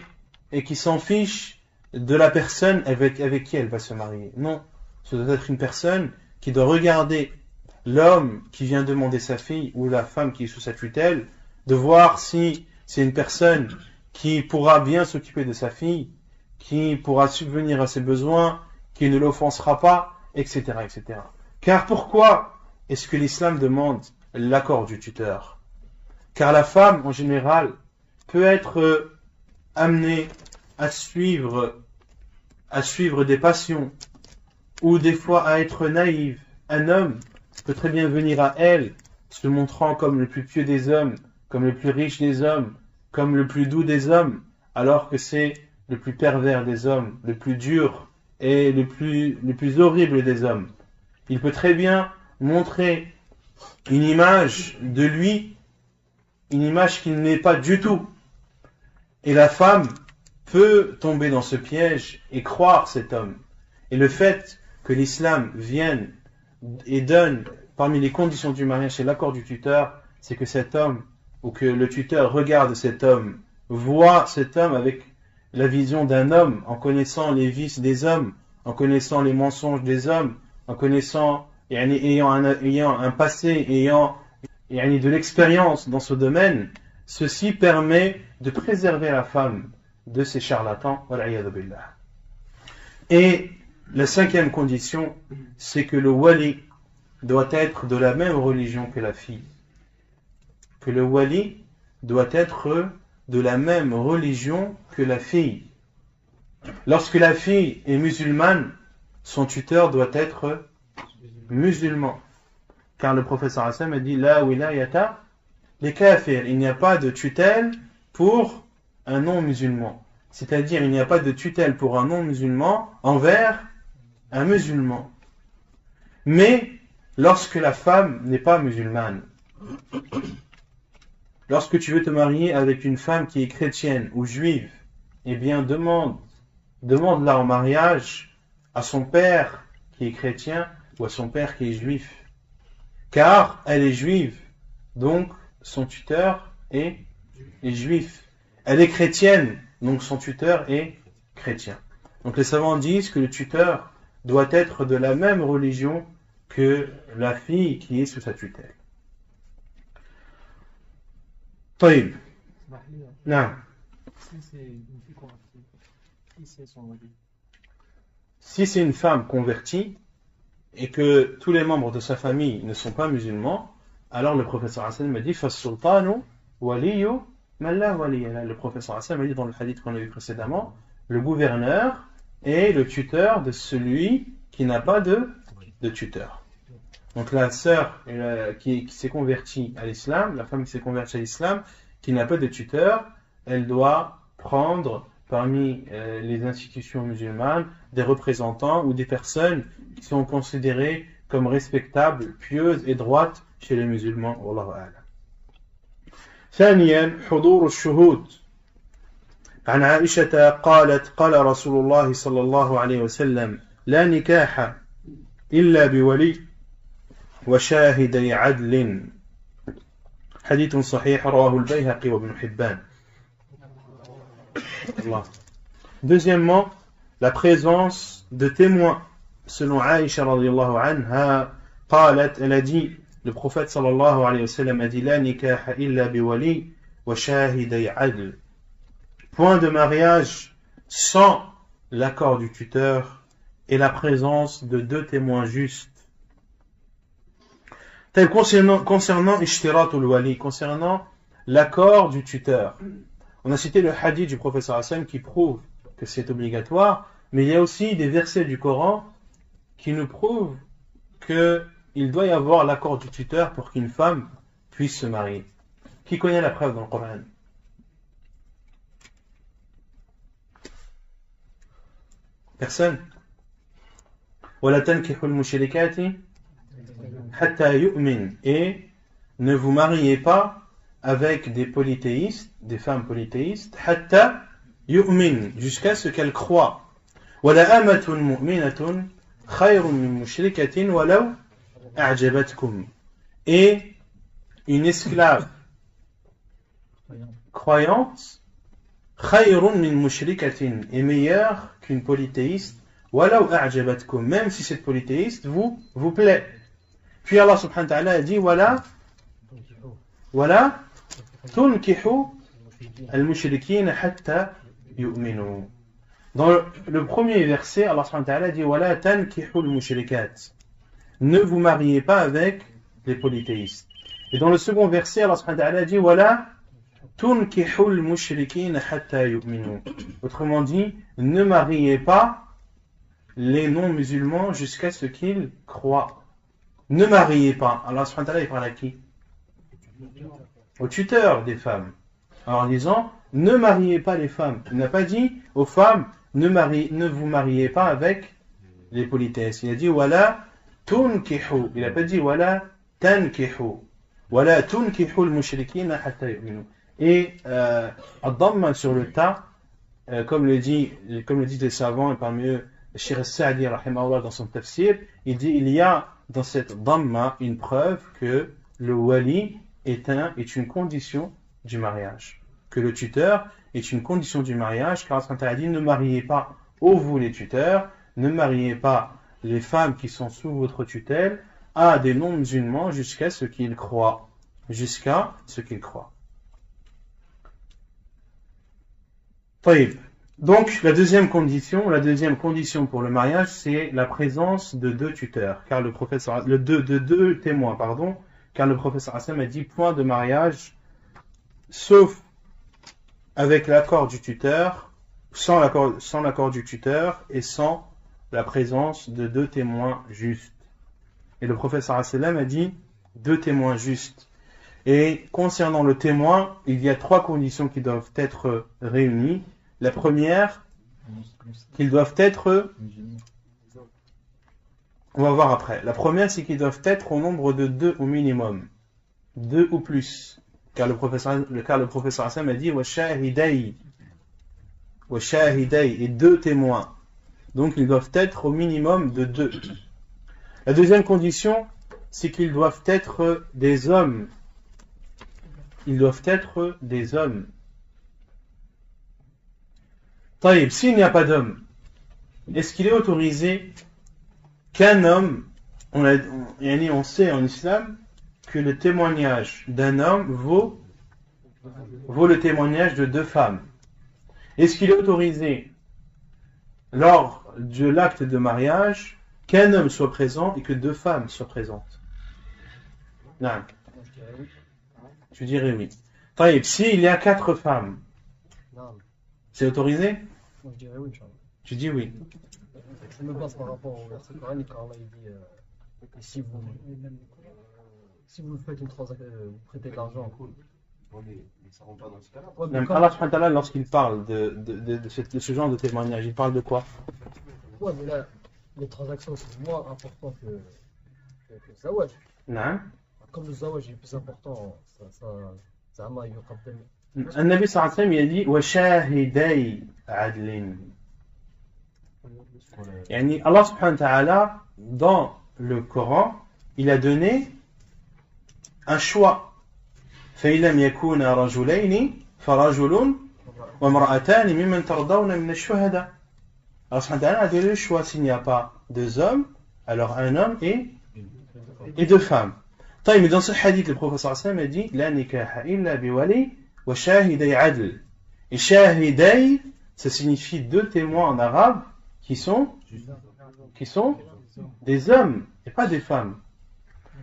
qui s'en fiche de la personne avec qui elle va se marier. Non, ce doit être une personne qui doit regarder l'homme qui vient demander sa fille ou la femme qui est sous sa tutelle, de voir si c'est une personne qui pourra bien s'occuper de sa fille, qui pourra subvenir à ses besoins, qui ne l'offensera pas, etc., etc. Car pourquoi est-ce que l'islam demande l'accord du tuteur? Car la femme, en général, peut être amenée à suivre des passions, ou des fois à être naïve. Un homme peut très bien venir à elle, se montrant comme le plus pieux des hommes, comme le plus riche des hommes, comme le plus doux des hommes, alors que c'est le plus pervers des hommes, le plus dur et le plus horrible des hommes. Il peut très bien montrer une image de lui, une image qu'il n'est pas du tout. Et la femme peut tomber dans ce piège et croire cet homme. Et le fait que l'islam vienne et donne parmi les conditions du mariage et l'accord du tuteur, c'est que cet homme, ou que le tuteur regarde cet homme, voit cet homme avec la vision d'un homme, en connaissant les vices des hommes, en connaissant les mensonges des hommes, en connaissant, ayant un passé, ayant de l'expérience dans ce domaine. Ceci permet de préserver la femme de ces charlatans. Et la cinquième condition, c'est que le wali doit être de la même religion que la fille. Que le wali doit être de la même religion que la fille. Lorsque la fille est musulmane, son tuteur doit être musulman. Car le professeur Hassan a dit La wilayata les kafirs. Il n'y a pas de tutelle pour un non-musulman. C'est-à-dire, il n'y a pas de tutelle pour un non-musulman envers un musulman. Mais lorsque la femme n'est pas musulmane, lorsque tu veux te marier avec une femme qui est chrétienne ou juive, eh bien demande-la en mariage à son père qui est chrétien ou à son père qui est juif. Car elle est juive, donc son tuteur est juif. Elle est chrétienne, donc son tuteur est chrétien. Donc les savants disent que le tuteur doit être de la même religion que la fille qui est sous sa tutelle. طيب. Non. Si c'est une fille convertie, qui c'est son wali? Si c'est une femme convertie et que tous les membres de sa famille ne sont pas musulmans, alors le professeur Hassan m'a dit فَالسُّلْطَانُ وَلِيُّ مَنْ لَا وَلِيَّ لَهُ. Le professeur Hassan m'a dit dans le hadith qu'on a vu précédemment, le gouverneur est le tuteur de celui qui n'a pas de tuteur. Donc la sœur qui s'est convertie à l'islam, la femme qui s'est convertie à l'islam, qui n'a pas de tuteur, elle doit prendre parmi les institutions musulmanes des représentants ou des personnes qui sont considérées comme respectables, pieuses et droites chez les musulmans. Wallahu a'lam. ثانيا حضور الشهود. عن عائشة قالت قال رسول الله صلى الله عليه وسلم لا نكاح إلا بولي وشاهدي عدل. حديث صحيح رواه البيهقي وابن حبان. Allah. Deuxièmement, la présence de témoins. Selon Aïcha radiyallahu anha, قالت, elle a dit, le prophète sallallahu alayhi wa sallam a dit, la nikaha illa biwali wa shahiday adl. Point de mariage sans l'accord du tuteur et la présence de 2 témoins justes. Tel concernant ishtiratul wali, concernant l'accord du tuteur. On a cité le hadith du professeur Hassan qui prouve que c'est obligatoire, mais il y a aussi des versets du Coran qui nous prouvent qu'il doit y avoir l'accord du tuteur pour qu'une femme puisse se marier. Qui connaît la preuve dans le Coran? Personne? وَلَا تَنْكِحُوا الْمُشْرِكَاتِ حَتَّى يُؤْمِنْ. Et ne vous mariez pas avec des polythéistes, des femmes polythéistes, حَتَّى يُؤْمِنْ, jusqu'à ce qu'elles croient. وَلَا أَمَةٌ مُؤْمِنَةٌ خَيْرٌ مِّن مُشْرِكَةٍ وَلَوْ أَعْجَبَتْكُمْ. Et une esclave croyante خَيْرٌ مِّن مُشْرِكَةٍ est meilleure qu'une polythéiste وَلَوْ أَعْجَبَتْكُمْ, même si cette polythéiste vous plaît. Puis Allah subhanahu wa ta'ala a dit وَلَا تُنْكِحُوا الْمُشْرِكِينَ حَتَّى يُؤْمِنُوا. Dans le premier verset, Allah subhanahu wa ta'ala dit وَلَا تَنْكِحُوا الْمُشْرِكَاتِ. Ne vous mariez pas avec les polythéistes. Et dans le second verset, Allah subhanahu wa ta'ala dit وَلَا تُنْكِحُوا الْمُشْرِكِينَ حَتَّى يُؤْمِنُوا. Autrement dit, ne mariez pas les non-musulmans jusqu'à ce qu'ils croient. Ne mariez pas. Allah subhanahu wa ta'ala, il parle à qui? Au tuteur des femmes. Alors en disant, ne mariez pas les femmes. Il n'a pas dit aux femmes, ne vous mariez pas avec les polythéistes. Il a dit, wala tunkihu. Il n'a pas dit, wala tankihu. Wala tunkihu al-mushrikina hatta yu'minu. Et ad-damma sur le ta, comme le disent les savants, et parmi eux, Cheikh al-Sa'di rahimahullah dans son tafsir, il dit, il y a dans cette damma une preuve que le wali est une condition du mariage. Que le tuteur est une condition du mariage, car Allah a dit, ne mariez pas, ô vous les tuteurs, ne mariez pas les femmes qui sont sous votre tutelle à des non-musulmans jusqu'à ce qu'ils croient. Jusqu'à ce qu'ils croient. طيب. Donc, la deuxième condition pour le mariage, c'est la présence de 2 tuteurs, car le professeur, de deux témoins, pardon, car le professeur Hassan a dit point de mariage, sauf avec l'accord du tuteur, sans l'accord du tuteur et sans la présence de 2 témoins justes. Et le professeur Hassan a dit 2 témoins justes. Et concernant le témoin, il y a 3 conditions qui doivent être réunies. La première, qu'ils doivent être, on va voir après. La première, c'est qu'ils doivent être au nombre de 2 au minimum. 2 ou plus. Car le professeur Hassan a dit, wa shahiday, et 2 témoins. Donc ils doivent être au minimum de 2. La deuxième condition, c'est qu'ils doivent être des hommes. Ils doivent être des hommes. Taïb, s'il n'y a pas d'homme, est-ce qu'il est autorisé qu'un homme on sait en islam que le témoignage d'un homme vaut le témoignage de 2 femmes. Est-ce qu'il est autorisé lors de l'acte de mariage qu'un homme soit présent et que 2 femmes soient présentes? Non. Je dirais oui. Taïb, s'il y a 4 femmes, c'est autorisé? Moi, je dirais oui, Inch'Allah. Tu dis oui. Je me base par rapport au verset coranique quand Allah dit si vous faites une transaction, vous prêtez de l'argent. Mais ça rentre pas dans ce cas-là. Ouais, mais Donc, quand- Allah subhanahu wa ta'ala, lorsqu'il parle de ce genre de témoignage, il parle de quoi? ouais, mais là, les transactions c'est moins important que le zawaj. Non. Comme le zawaj est plus important, ça m'a eu Un Nabi sallallahu alayhi wa sallam, il a dit wa shahiday adlin. Yani Allah subhanahu wa ta'ala, dans le Coran, il a donné un choix. فإن لم يكونا رجلين فرجل وامرأتان ممن ترضون من الشهداء. Allah subhanahu wa ta'ala a donné le choix. S'il n'y a pas 2 hommes, alors un homme et 2 femmes. Mais dans ce hadith, le professeur sallallahu alayhi wa sallam a dit la nikaha illa biwali wa shahiday adl. Et shahiday, ça signifie 2 témoins en arabe qui sont des hommes et pas des femmes.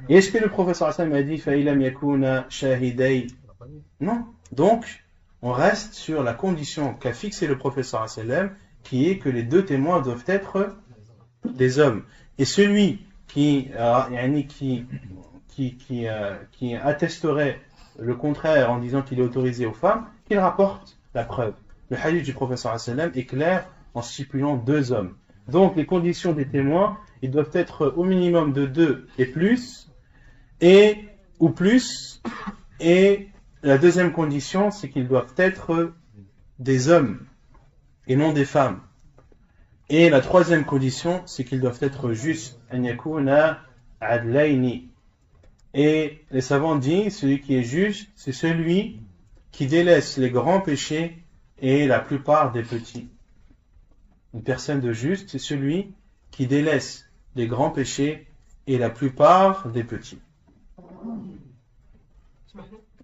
Et est-ce que le professeur sallallahu alayhi wa sallam a dit fa'ilam yakuna shahiday? Non. Donc, on reste sur la condition qu'a fixé le professeur sallallahu alayhi wa sallam, qui est que les 2 témoins doivent être des hommes. Et celui qui attesterait le contraire en disant qu'il est autorisé aux femmes, qu'il rapporte la preuve. Le hadith du professeur sallam est clair en stipulant 2 hommes. Donc les conditions des témoins, ils doivent être au minimum de 2 et plus, ou plus, et la deuxième condition, c'est qu'ils doivent être des hommes et non des femmes. Et la troisième condition, c'est qu'ils doivent être justes. An yakuna adlayni. Et les savants disent, celui qui est juste, c'est celui qui délaisse les grands péchés et la plupart des petits. Une personne de juste, c'est celui qui délaisse les grands péchés et la plupart des petits.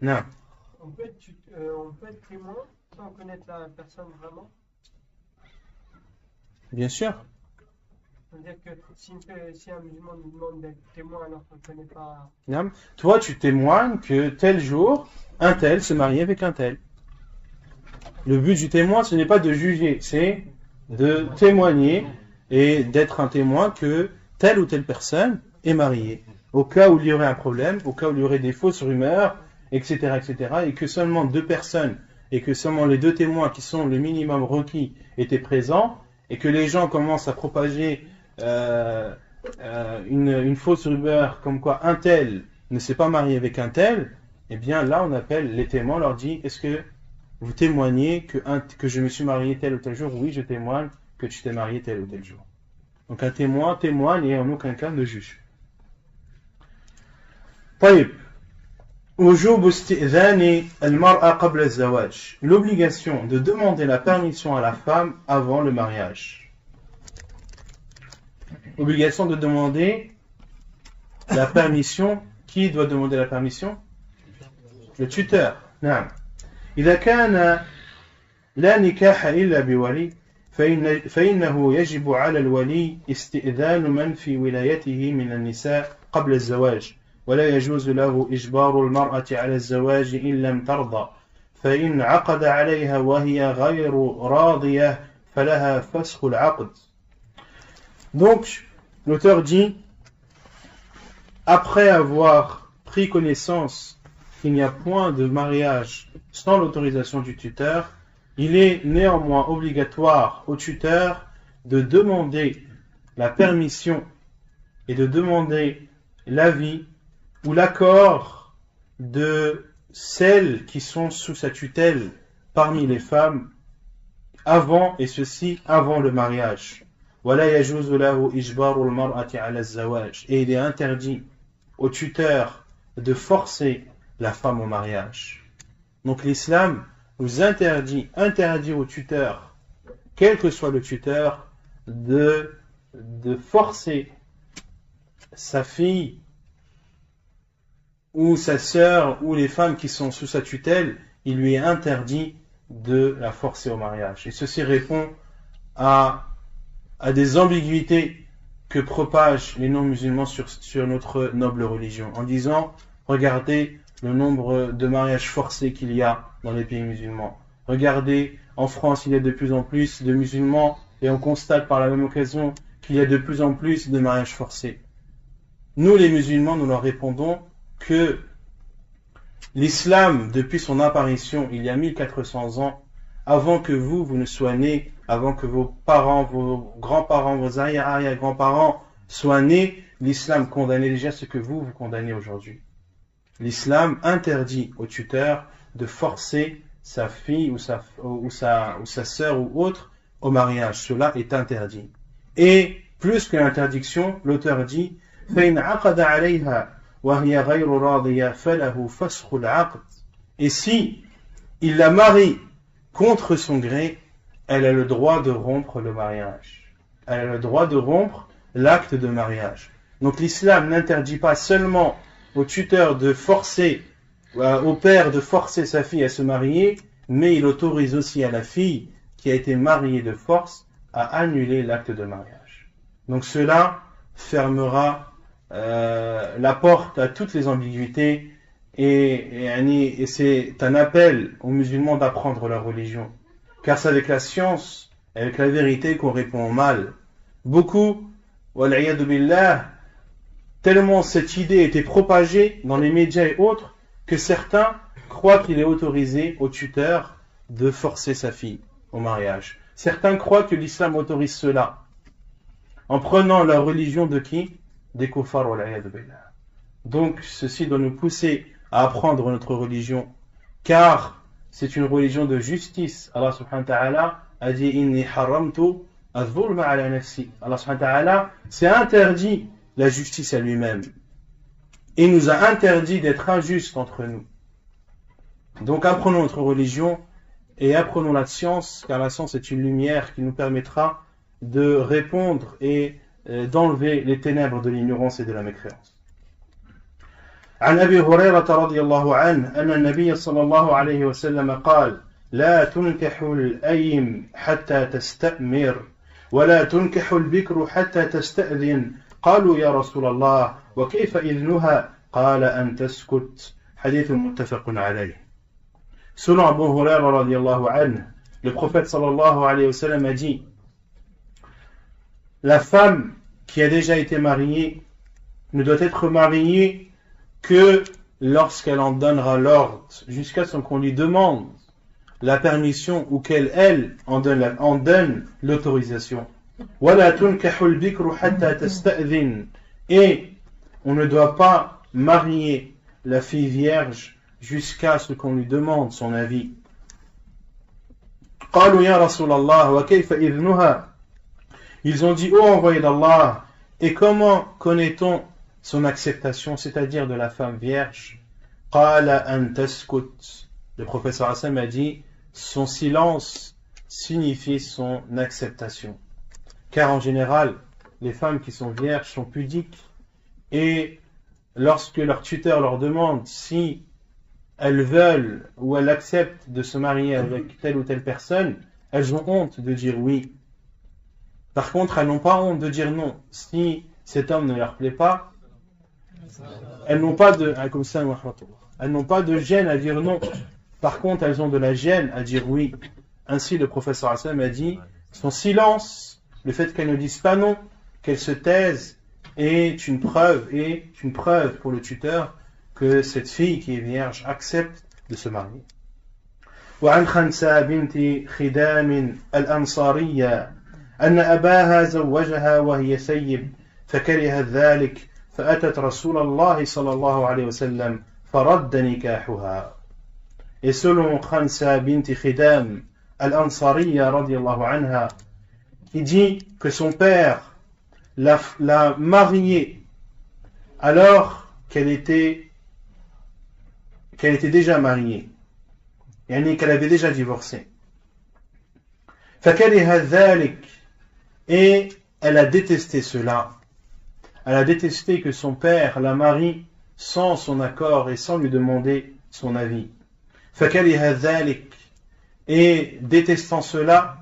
Non. On peut être témoin sans connaître la personne vraiment. Bien sûr. C'est-à-dire que si un musulman nous demande d'être témoin alors qu'on ne connaît pas. Non. Toi, tu témoignes que tel jour, un tel se marie avec un tel. Le but du témoin, ce n'est pas de juger, c'est de témoigner et d'être un témoin que telle ou telle personne est mariée. Au cas où il y aurait un problème, au cas où il y aurait des fausses rumeurs, etc., et que seulement 2 personnes, et que seulement les 2 témoins qui sont le minimum requis étaient présents, et que les gens commencent à propager une fausse rumeur comme quoi un tel ne s'est pas marié avec un tel, eh bien là on appelle les témoins, on leur dit est-ce que vous témoignez que je me suis marié tel ou tel jour? Oui, je témoigne que tu t'es marié tel ou tel jour. Donc un témoin témoigne et en aucun cas ne juge. طيب وجوب استئذان المرأة قبل الزواج. L'obligation de demander la permission à la femme avant le mariage. Obligation de demander la permission. Qui doit demander la permission? Le tuteur. نعم. إذا كان لا نكاح إلا بولي فإنه يجب على الولي استئذان من في ولايته من النساء قبل الزواج ولا يجوز له إجبار المرأة على الزواج إن لم ترضى فإن عقد عليها وهي غير راضية فلها فسخ العقد. Donc, l'auteur dit, après avoir pris connaissance qu'il n'y a point de mariage sans l'autorisation du tuteur, il est néanmoins obligatoire au tuteur de demander la permission et de demander l'avis ou l'accord de celles qui sont sous sa tutelle parmi les femmes avant, et ceci avant le mariage. Et il est interdit au tuteur de forcer la femme au mariage. Donc l'islam nous interdit au tuteur, quel que soit le tuteur, de forcer sa fille ou sa sœur ou les femmes qui sont sous sa tutelle, il lui est interdit de la forcer au mariage. Et ceci répond à des ambiguïtés que propagent les non-musulmans sur notre noble religion, en disant, regardez le nombre de mariages forcés qu'il y a dans les pays musulmans. Regardez, en France, il y a de plus en plus de musulmans, et on constate par la même occasion qu'il y a de plus en plus de mariages forcés. Nous, les musulmans, nous leur répondons que l'islam, depuis son apparition, il y a 1400 ans, avant que vous ne soyez nés, avant que vos parents, vos grands-parents, vos arrière-grands-parents soient nés, l'islam condamnait déjà ce que vous condamnez aujourd'hui. L'islam interdit au tuteur de forcer sa fille ou sa sœur ou autre au mariage. Cela est interdit. Et plus que l'interdiction, l'auteur dit فَإِنْ عَقَدَ عَلَيْهَا وَهِيَ غَيْرُ رَاضِيَةٍ فَلَهُ فَسْخُ الْعَقْدِ. Et si il la marie contre son gré, elle a le droit de rompre le mariage. Elle a le droit de rompre l'acte de mariage. Donc l'islam n'interdit pas seulement au tuteur de forcer, au père de forcer sa fille à se marier, mais il autorise aussi à la fille qui a été mariée de force à annuler l'acte de mariage. Donc cela fermera la porte à toutes les ambiguïtés et c'est un appel aux musulmans d'apprendre leur religion. Car c'est avec la science, avec la vérité qu'on répond au mal. Beaucoup, wal'iyadu billah, tellement cette idée a été propagée dans les médias et autres, que certains croient qu'il est autorisé au tuteur de forcer sa fille au mariage. Certains croient que l'islam autorise cela, en prenant la religion de qui? Des kuffars, wal'iyadu billah. Donc ceci doit nous pousser à apprendre notre religion, car c'est une religion de justice. Allah subhanahu wa ta'ala a dit inni haramtu az-zulma ala nafsi. Allah subhanahu wa ta'ala s'est interdit la justice à lui-même. Il nous a interdit d'être injustes entre nous. Donc apprenons notre religion et apprenons la science, car la science est une lumière qui nous permettra de répondre et d'enlever les ténèbres de l'ignorance et de la mécréance. عن أبي هريرة رضي الله عنه أن النبي صلى الله عليه وسلم قال لا تنكح الأيم حتى تستأمر ولا تنكح البكر حتى تستأذن قالوا يا رسول الله وكيف إذنها قال أن تسكت حديث متفق عليه. Selon Abu Hurayra رضي الله عنه, le prophète sallallahu alayhi wa sallam a dit, la femme qui a déjà été mariée ne doit être mariée que lorsqu'elle en donnera l'ordre, jusqu'à ce qu'on lui demande la permission ou qu'elle en donne l'autorisation. Et on ne doit pas marier la fille vierge jusqu'à ce qu'on lui demande son avis. Ils ont dit, ô envoyé d'Allah, et comment connaît-on son acceptation, c'est-à-dire de la femme vierge? Le professeur Hassan a dit, son silence signifie son acceptation. Car en général, les femmes qui sont vierges sont pudiques, et lorsque leur tuteur leur demande si elles veulent ou elles acceptent de se marier avec telle ou telle personne, elles ont honte de dire oui. Par contre, elles n'ont pas honte de dire non. Si cet homme ne leur plaît pas, elles n'ont pas de gêne à dire non. Par contre, elles ont de la gêne à dire oui. Ainsi, le professeur Hassan a dit, son silence, le fait qu'elles ne disent pas non, qu'elles se taisent, est une preuve pour le tuteur que cette fille qui est vierge accepte de se marier. وعن خنساء بنت خدام الأنصارية أن أباها زوجها وهي ثيب فكرهت ذلك فأتت رسول الله صلى الله عليه وسلم فرد نكاحها. Et selon Khansa bint Khidam al-Ansariya radiyallahu anha, qui dit que son père l'a mariée alors qu'elle était déjà mariée, yani qu'elle avait déjà divorcé. فكره ذلك, et elle a détesté cela. elle a détesté que son père la marie sans son accord et sans lui demander son avis. فَكَرِهَ ذَلِكَ. Et détestant cela,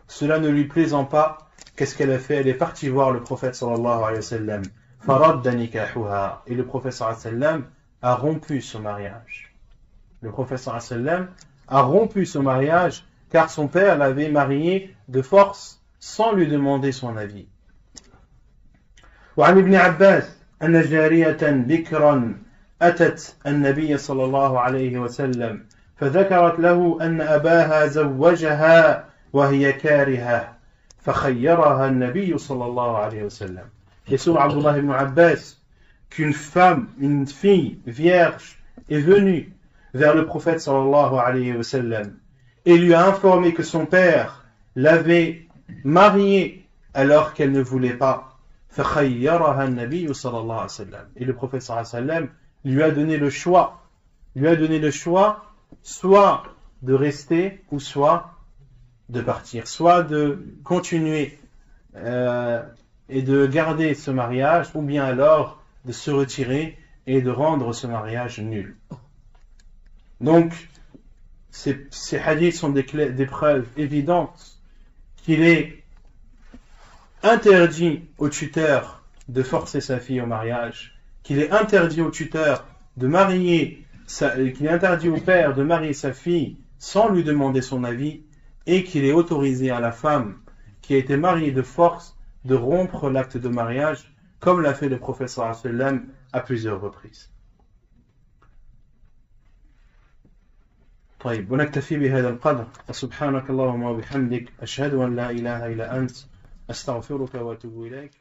cela ne lui plaisant pas, qu'est-ce qu'elle a fait? Elle est partie voir le prophète sallallahu alayhi wa sallam. فَرَدَّ نِكَاحُهَا. Et le prophète sallallahu alayhi wa sallam a rompu ce mariage. Le prophète sallallahu alayhi wa sallam a rompu ce mariage car son père l'avait marié de force sans lui demander son avis. وعن ابن عباس أن جارية بكرا أتت النبي صلى الله عليه وسلم فذكرت له أن أباها زوجها وهي كارهة فخيرها النبي صلى الله عليه وسلم. Et sur Abdullah ibn Abbas qu'une femme, une fille vierge est venue vers le prophète sallallahu alayhi wa sallam et lui a informé que son père l'avait mariée alors qu'elle ne voulait pas. فخيرها النبي صلى الله عليه وسلم. Et le prophète sallallahu alayhi wa sallam lui a donné le choix. Soit de rester ou soit de partir, soit de continuer et de garder ce mariage, ou bien alors de se retirer et de rendre ce mariage nul. Donc, ces hadiths sont des preuves évidentes qu'il est interdit au tuteur de forcer sa fille au mariage, qu'il est interdit au tuteur de marier, qu'il est interdit au père de marier sa fille sans lui demander son avis, et qu'il est autorisé à la femme qui a été mariée de force de rompre l'acte de mariage, comme l'a fait le prophète sallallahu alayhi wa sallam à plusieurs reprises. طيب ونكتفي بهذا القدر سبحانك اللهم وبحمدك أشهد أن لا إله إلا أنت أستغفرك وأتوب إليك.